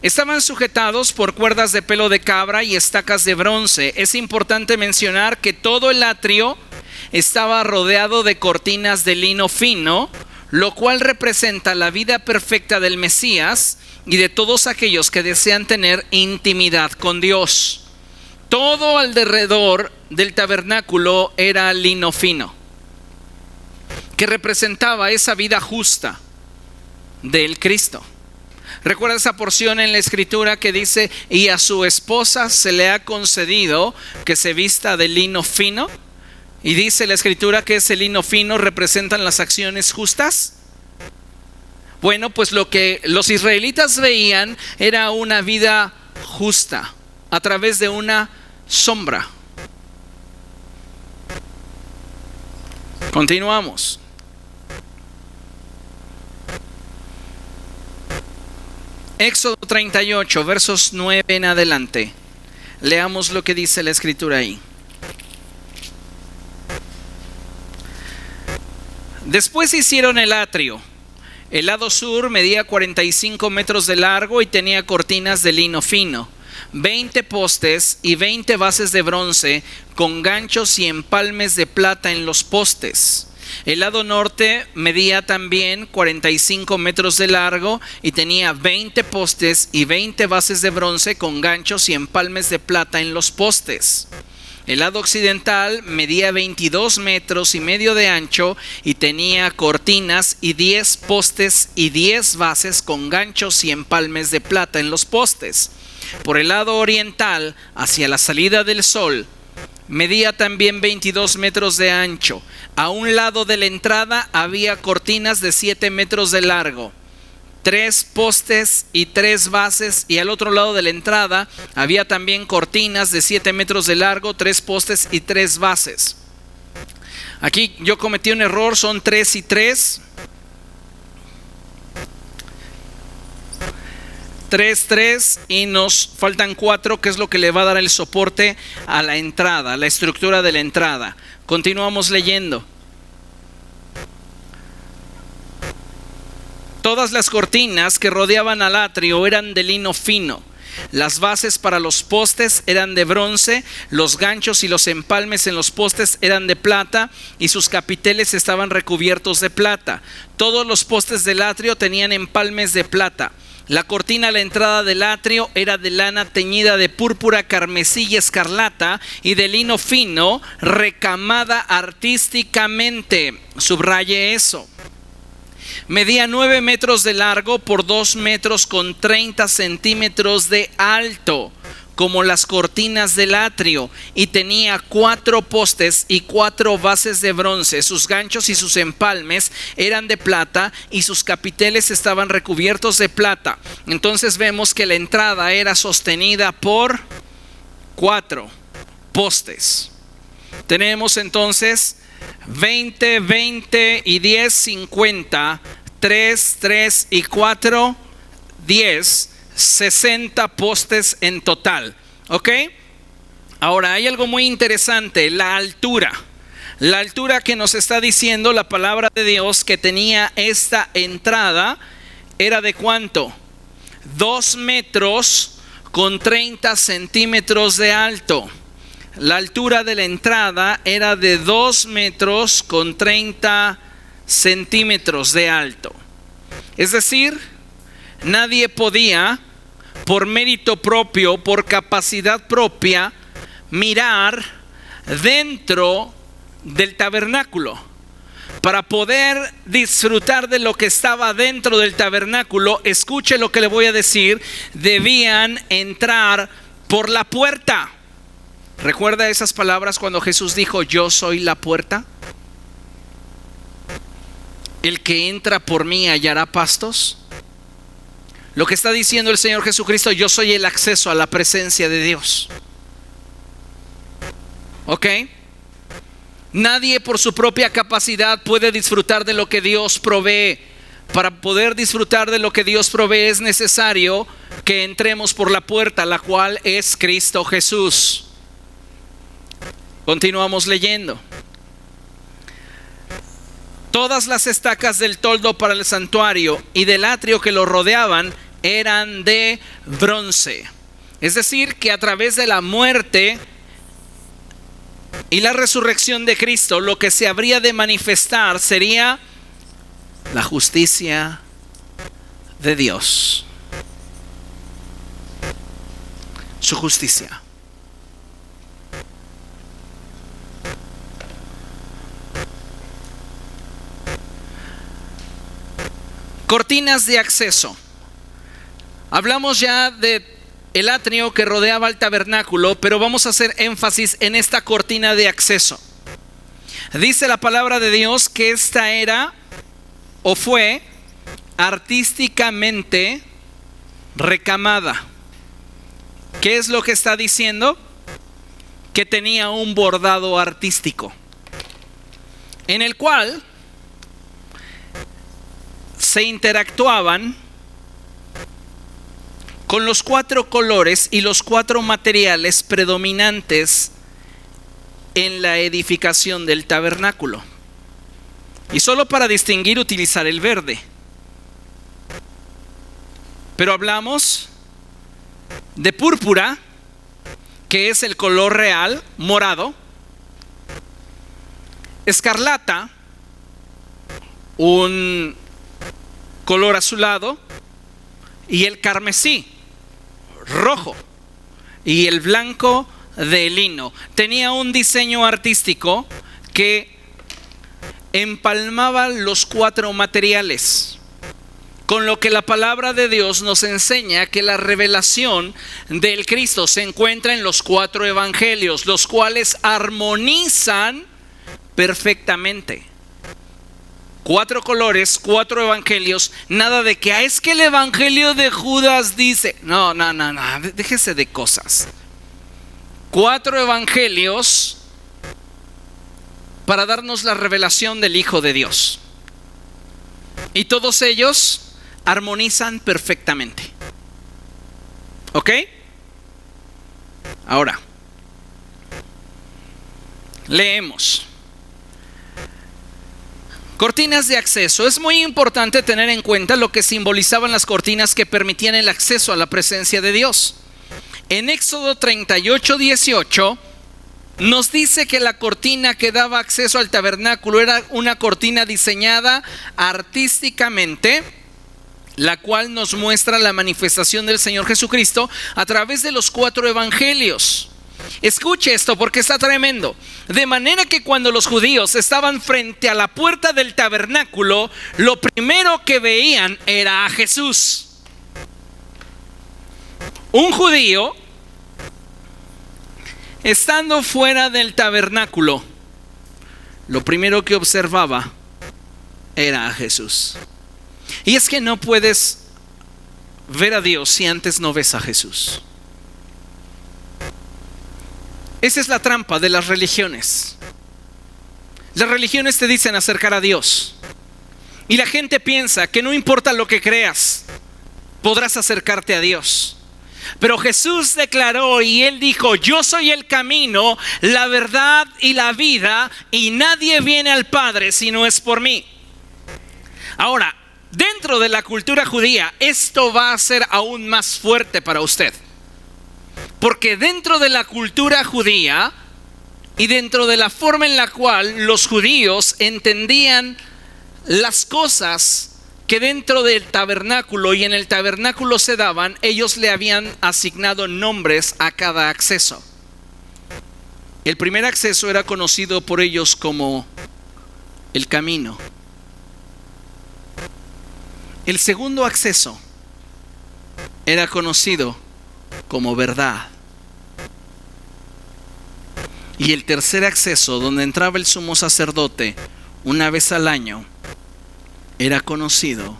estaban sujetados por cuerdas de pelo de cabra y estacas de bronce. Es importante mencionar que todo el atrio estaba rodeado de cortinas de lino fino, lo cual representa la vida perfecta del Mesías y de todos aquellos que desean tener intimidad con Dios. Todo alrededor del tabernáculo era lino fino, que representaba esa vida justa del Cristo. Recuerda esa porción en la escritura que dice: y a su esposa se le ha concedido que se vista de lino fino. Y dice la escritura que ese lino fino representan las acciones justas. Bueno, pues lo que los israelitas veían era una vida justa a través de una sombra. Continuamos. Éxodo 38, versos 9 en adelante. Leamos lo que dice la escritura ahí. Después hicieron el atrio. El lado sur medía 45 metros de largo y tenía cortinas de lino fino, 20 postes y 20 bases de bronce con ganchos y empalmes de plata en los postes. El lado norte medía también 45 metros de largo y tenía 20 postes y 20 bases de bronce con ganchos y empalmes de plata en los postes. El lado occidental medía 22 metros y medio de ancho y tenía cortinas y 10 postes y 10 bases con ganchos y empalmes de plata en los postes. Por el lado oriental, hacia la salida del sol, medía también 22 metros de ancho. A un lado de la entrada había cortinas de 7 metros de largo, 3 postes y 3 bases, y al otro lado de la entrada había también cortinas de 7 metros de largo, 3 postes y 3 bases. Aquí yo cometí un error, son 3 y 3. 3 y nos faltan 4, que es lo que le va a dar el soporte a la entrada, a la estructura de la entrada. Continuamos leyendo. Todas las cortinas que rodeaban al atrio eran de lino fino. Las bases para los postes eran de bronce, los ganchos y los empalmes en los postes eran de plata y sus capiteles estaban recubiertos de plata. Todos los postes del atrio tenían empalmes de plata. La cortina a la entrada del atrio era de lana teñida de púrpura, carmesí y escarlata y de lino fino, recamada artísticamente. Subraye eso. Medía 9 metros de largo por 2 metros con 30 centímetros de alto, como las cortinas del atrio, y tenía 4 postes y 4 bases de bronce. Sus ganchos y sus empalmes eran de plata y sus capiteles estaban recubiertos de plata. Entonces vemos que la entrada era sostenida por 4 postes. Tenemos entonces 20, 20 y 10, 50, 3, 3 y 4, 10, 60 postes en total. ¿Ok? Ahora hay algo muy interesante, la altura. La altura que nos está diciendo la palabra de Dios que tenía esta entrada era de ¿cuánto? 2 metros con 30 centímetros de alto. La altura de la entrada era de 2 metros con 30 centímetros de alto. Es decir, nadie podía, por mérito propio, por capacidad propia, mirar dentro del tabernáculo. Para poder disfrutar de lo que estaba dentro del tabernáculo, escuche lo que le voy a decir, debían entrar por la puerta. ¿Recuerda esas palabras cuando Jesús dijo: yo soy la puerta? El que entra por mí hallará pastos. Lo que está diciendo el Señor Jesucristo: yo soy el acceso a la presencia de Dios. ¿Ok? Nadie por su propia capacidad puede disfrutar de lo que Dios provee. Para poder disfrutar de lo que Dios provee es necesario que entremos por la puerta, la cual es Cristo Jesús. Continuamos leyendo. Todas las estacas del toldo para el santuario y del atrio que lo rodeaban eran de bronce. Es decir, que a través de la muerte y la resurrección de Cristo, lo que se habría de manifestar sería la justicia de Dios. Su justicia. Cortinas de acceso. Hablamos ya de el atrio que rodeaba el tabernáculo, pero vamos a hacer énfasis en esta cortina de acceso. Dice la palabra de Dios que esta era o fue artísticamente recamada. ¿Qué es lo que está diciendo? Que tenía un bordado artístico, en el cual se interactuaban con los 4 colores y los 4 materiales predominantes en la edificación del tabernáculo. Y solo para distinguir, utilizar el verde. Pero hablamos de púrpura, que es el color real, morado. Escarlata, un color azulado. Y el carmesí, rojo. Y el blanco de lino. Tenía un diseño artístico que empalmaba los 4 materiales. Con lo que la palabra de Dios nos enseña que la revelación del Cristo se encuentra en los 4 evangelios, los cuales armonizan perfectamente. 4 colores, 4 evangelios. Nada de que es que el evangelio de Judas dice. No, déjese de cosas. 4 evangelios para darnos la revelación del Hijo de Dios. Y todos ellos armonizan perfectamente. ¿Ok? Ahora, leemos. Cortinas de acceso. Es muy importante tener en cuenta lo que simbolizaban las cortinas que permitían el acceso a la presencia de Dios. En Éxodo 38:18 nos dice que la cortina que daba acceso al tabernáculo era una cortina diseñada artísticamente, la cual nos muestra la manifestación del Señor Jesucristo a través de los 4 evangelios. Escuche esto porque está tremendo. De manera que cuando los judíos estaban frente a la puerta del tabernáculo, lo primero que veían era a Jesús. Un judío, estando fuera del tabernáculo, lo primero que observaba era a Jesús. Y es que no puedes ver a Dios si antes no ves a Jesús. Esa es la trampa de las religiones. Las religiones te dicen acercar a Dios. Y la gente piensa que no importa lo que creas, podrás acercarte a Dios. Pero Jesús declaró y Él dijo: yo soy el camino, la verdad y la vida, y nadie viene al Padre si no es por mí. Ahora, dentro de la cultura judía, esto va a ser aún más fuerte para usted. Porque dentro de la cultura judía y dentro de la forma en la cual los judíos entendían las cosas que dentro del tabernáculo y en el tabernáculo se daban, ellos le habían asignado nombres a cada acceso. El primer acceso era conocido por ellos como el camino. El segundo acceso era conocido como verdad. Y el tercer acceso, donde entraba el sumo sacerdote una vez al año, era conocido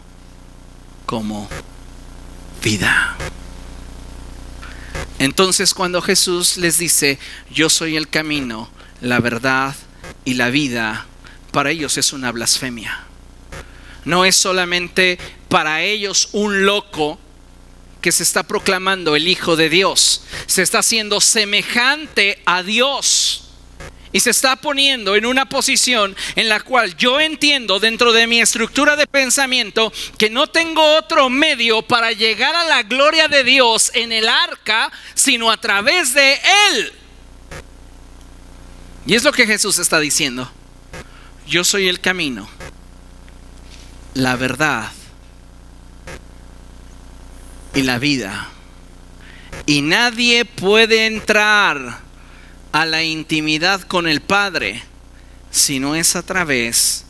como vida. Entonces, cuando Jesús les dice: yo soy el camino, la verdad y la vida, para ellos es una blasfemia. No es solamente para ellos un loco que se está proclamando el Hijo de Dios. Se está haciendo semejante a Dios y se está poniendo en una posición en la cual yo entiendo dentro de mi estructura de pensamiento que no tengo otro medio para llegar a la gloria de Dios en el arca sino a través de Él. Y es lo que Jesús está diciendo: yo soy el camino, la verdad y la vida, y nadie puede entrar a la intimidad con el Padre si no es a través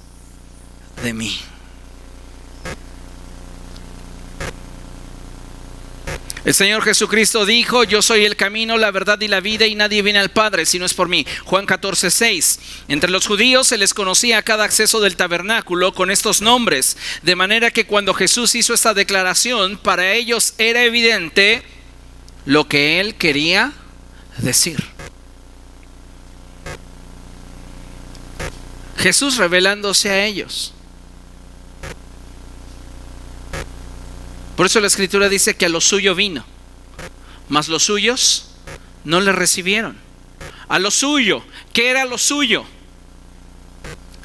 de mí. El Señor Jesucristo dijo: yo soy el camino, la verdad y la vida, y nadie viene al Padre si no es por mí. Juan 14:6. Entre los judíos se les conocía cada acceso del tabernáculo con estos nombres, de manera que cuando Jesús hizo esta declaración, para ellos era evidente lo que Él quería decir. Jesús revelándose a ellos. Por eso la Escritura dice que a lo suyo vino, mas los suyos no le recibieron. A lo suyo, ¿qué era lo suyo?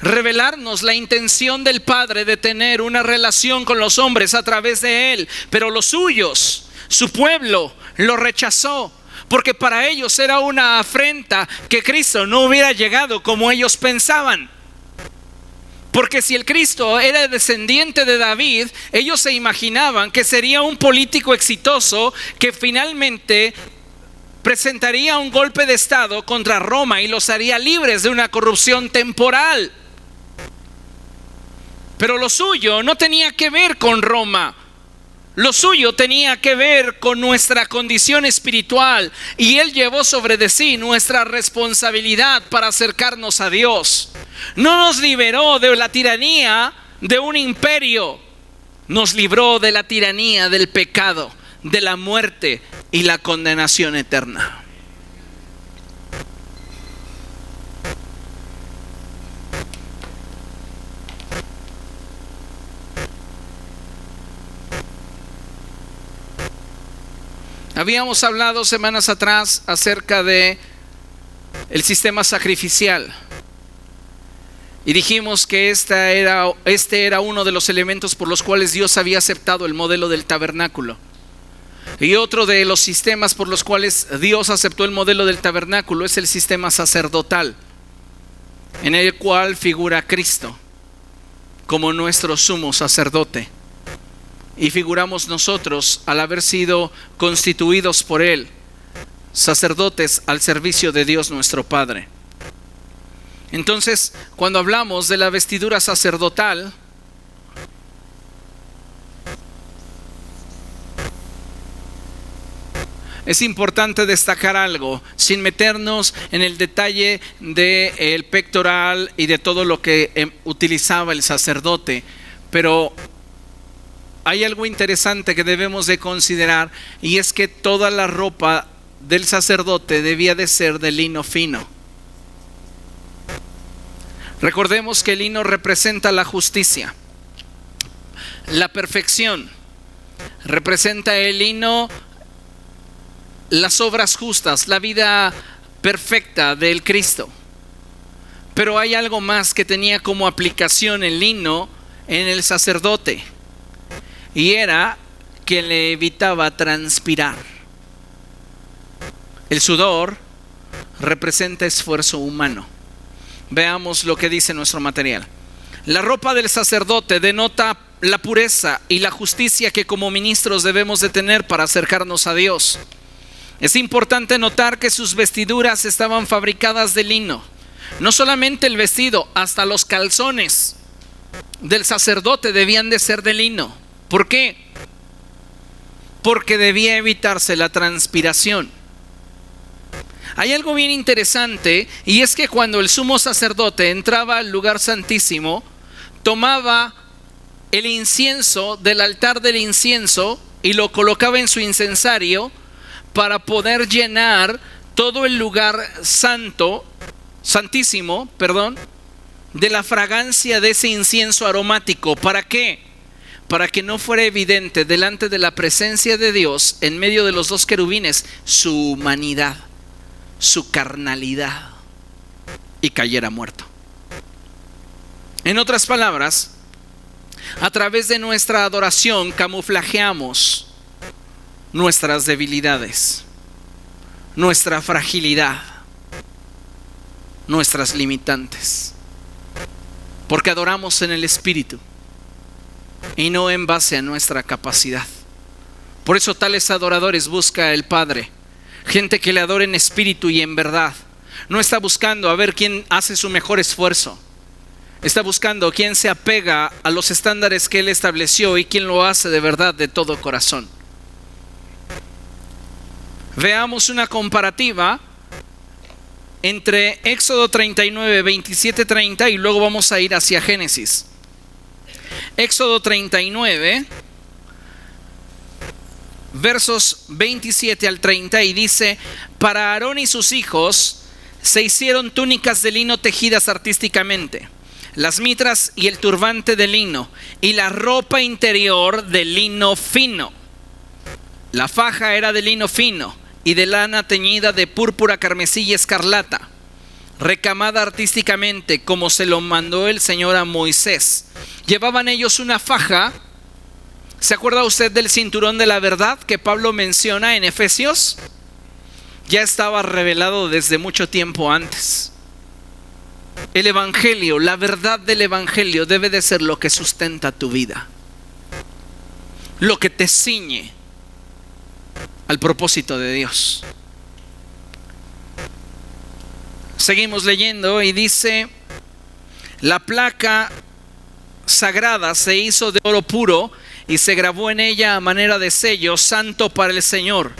Revelarnos la intención del Padre de tener una relación con los hombres a través de Él. Pero los suyos, su pueblo, lo rechazó, porque para ellos era una afrenta que Cristo no hubiera llegado como ellos pensaban. Porque si el Cristo era descendiente de David, ellos se imaginaban que sería un político exitoso que finalmente presentaría un golpe de estado contra Roma y los haría libres de una corrupción temporal. Pero lo suyo no tenía que ver con Roma. Lo suyo tenía que ver con nuestra condición espiritual, y Él llevó sobre de sí nuestra responsabilidad para acercarnos a Dios. No nos liberó de la tiranía de un imperio, nos libró de la tiranía del pecado, de la muerte y la condenación eterna. Habíamos hablado semanas atrás acerca de el sistema sacrificial y dijimos que este era uno de los elementos por los cuales Dios había aceptado el modelo del tabernáculo. Y otro de los sistemas por los cuales Dios aceptó el modelo del tabernáculo es el sistema sacerdotal, en el cual figura Cristo como nuestro sumo sacerdote. Y figuramos nosotros al haber sido constituidos por Él, sacerdotes al servicio de Dios nuestro Padre. Entonces, cuando hablamos de la vestidura sacerdotal, es importante destacar algo, sin meternos en el detalle del pectoral y de todo lo que utilizaba el sacerdote, pero hay algo interesante que debemos de considerar, y es que toda la ropa del sacerdote debía de ser de lino fino. Recordemos que el lino representa la justicia, la perfección. Representa el lino las obras justas, la vida perfecta del Cristo. Pero hay algo más que tenía como aplicación el lino en el sacerdote, y era que le evitaba transpirar. El sudor representa esfuerzo humano. Veamos lo que dice nuestro material. La ropa del sacerdote denota la pureza y la justicia que como ministros debemos de tener para acercarnos a Dios. Es importante notar que sus vestiduras estaban fabricadas de lino. No solamente el vestido, hasta los calzones del sacerdote debían de ser de lino. ¿Por qué? Porque debía evitarse la transpiración. Hay algo bien interesante, y es que cuando el sumo sacerdote entraba al lugar santísimo, tomaba el incienso del altar del incienso y lo colocaba en su incensario para poder llenar todo el lugar santísimo, de la fragancia de ese incienso aromático. ¿Para qué? Para que no fuera evidente delante de la presencia de Dios, en medio de los dos querubines, su humanidad, su carnalidad, y cayera muerto. En otras palabras, a través de nuestra adoración camuflajeamos nuestras debilidades, nuestra fragilidad, nuestras limitantes, porque adoramos en el Espíritu y no en base a nuestra capacidad. Por eso tales adoradores busca el Padre, gente que le adore en espíritu y en verdad. No está buscando a ver quién hace su mejor esfuerzo, está buscando quién se apega a los estándares que Él estableció y quién lo hace de verdad, de todo corazón. Veamos una comparativa entre Éxodo 39, 27, 30 y luego vamos a ir hacia Génesis. Éxodo 39, versos 27 al 30, y dice: para Aarón y sus hijos se hicieron túnicas de lino tejidas artísticamente, las mitras y el turbante de lino, y la ropa interior de lino fino. La faja era de lino fino y de lana teñida de púrpura, carmesí y escarlata, recamada artísticamente como se lo mandó el Señor a Moisés. Llevaban ellos una faja. ¿Se acuerda usted del cinturón de la verdad que Pablo menciona en Efesios? Ya estaba revelado desde mucho tiempo antes. El Evangelio, la verdad del Evangelio debe de ser lo que sustenta tu vida, lo que te ciñe al propósito de Dios. Seguimos leyendo y dice: la placa sagrada se hizo de oro puro y se grabó en ella a manera de sello: santo para el Señor.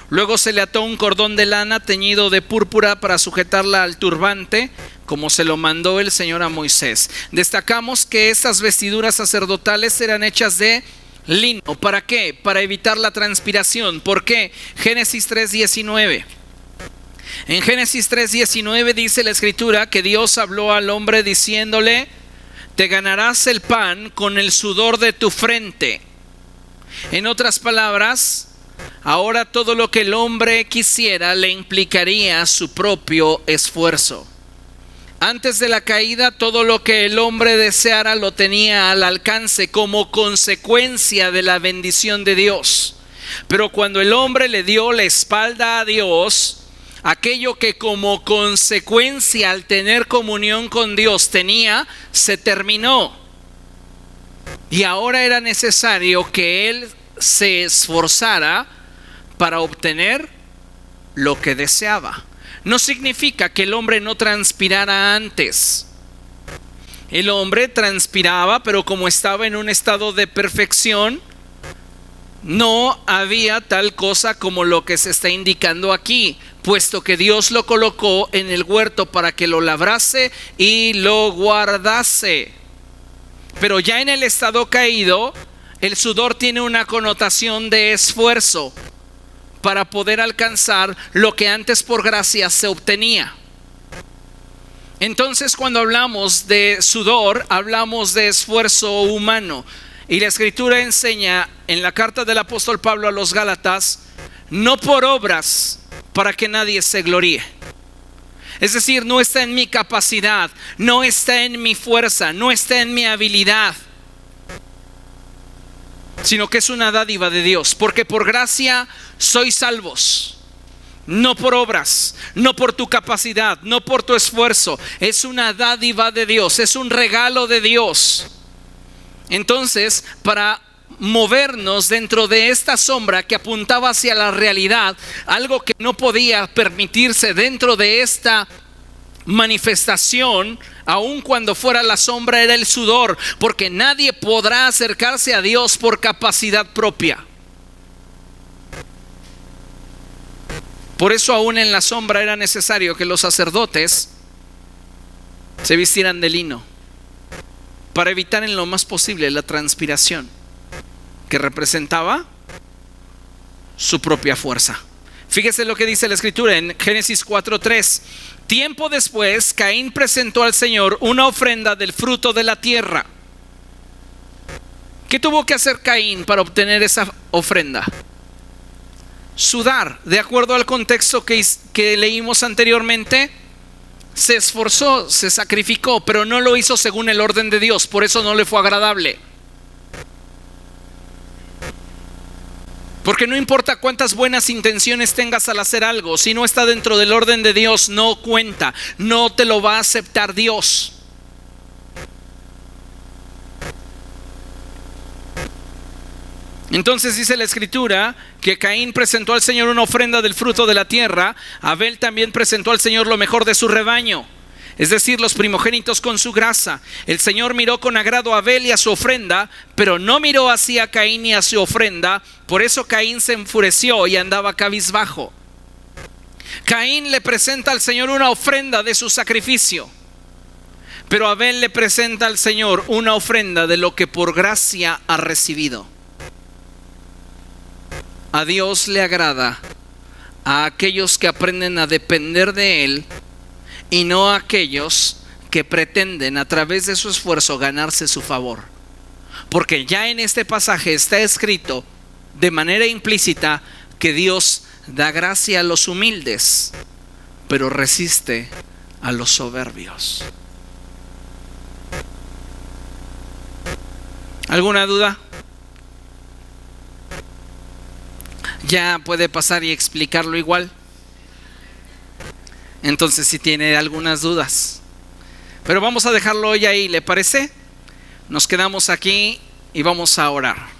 Luego se le ató un cordón de lana teñido de púrpura para sujetarla al turbante, como se lo mandó el Señor a Moisés. Destacamos que estas vestiduras sacerdotales eran hechas de lino. ¿Para qué? Para evitar la transpiración. ¿Por qué? Génesis 3:19. En Génesis 3:19 dice la Escritura que Dios habló al hombre diciéndole: te ganarás el pan con el sudor de tu frente. En otras palabras, Ahora todo lo que el hombre quisiera le implicaría su propio esfuerzo. Antes de la caída, todo lo que el hombre deseara lo tenía al alcance como consecuencia de la bendición de Dios. Pero cuando el hombre le dio la espalda a Dios, aquello que como consecuencia al tener comunión con Dios tenía, se terminó. Y ahora era necesario que él se esforzara para obtener lo que deseaba. No significa que el hombre no transpirara antes. El hombre transpiraba, pero como estaba en un estado de perfección, no había tal cosa como lo que se está indicando aquí, puesto que Dios lo colocó en el huerto para que lo labrase y lo guardase. Pero ya en el estado caído, el sudor tiene una connotación de esfuerzo para poder alcanzar lo que antes por gracia se obtenía. Entonces, cuando hablamos de sudor, hablamos de esfuerzo humano. Y la Escritura enseña en la carta del apóstol Pablo a los Gálatas, no por obras para que nadie se gloríe. Es decir, no está en mi capacidad, no está en mi fuerza, no está en mi habilidad, sino que es una dádiva de Dios, porque por gracia sois salvos, no por obras, no por tu capacidad, no por tu esfuerzo. Es una dádiva de Dios, es un regalo de Dios. Entonces, para movernos dentro de esta sombra que apuntaba hacia la realidad, algo que no podía permitirse dentro de esta manifestación, aun cuando fuera la sombra, era el sudor, porque nadie podrá acercarse a Dios por capacidad propia. Por eso aún en la sombra era necesario que los sacerdotes se vistieran de lino, para evitar en lo más posible la transpiración que representaba su propia fuerza. Fíjese lo que dice la Escritura en Génesis 4:3. Tiempo después, Caín presentó al Señor una ofrenda del fruto de la tierra. ¿Qué tuvo que hacer Caín para obtener esa ofrenda? Sudar. De acuerdo al contexto que leímos anteriormente, se esforzó, se sacrificó, pero no lo hizo según el orden de Dios. Por eso no le fue agradable. Porque no importa cuántas buenas intenciones tengas al hacer algo, si no está dentro del orden de Dios, no cuenta, no te lo va a aceptar Dios. Entonces dice la Escritura que Caín presentó al Señor una ofrenda del fruto de la tierra. Abel también presentó al Señor lo mejor de su rebaño, es decir, los primogénitos con su grasa. El Señor miró con agrado a Abel y a su ofrenda, pero no miró así a Caín y a su ofrenda. Por eso Caín se enfureció y andaba cabizbajo. Caín le presenta al Señor una ofrenda de su sacrificio, pero Abel le presenta al Señor una ofrenda de lo que por gracia ha recibido. A Dios le agrada a aquellos que aprenden a depender de Él, y no a aquellos que pretenden a través de su esfuerzo ganarse su favor. Porque ya en este pasaje está escrito de manera implícita que Dios da gracia a los humildes, pero resiste a los soberbios. ¿Alguna duda? Ya puede pasar y explicarlo igual. Entonces si tiene algunas dudas, pero vamos a dejarlo hoy ahí, ¿le parece? Nos quedamos aquí y vamos a orar.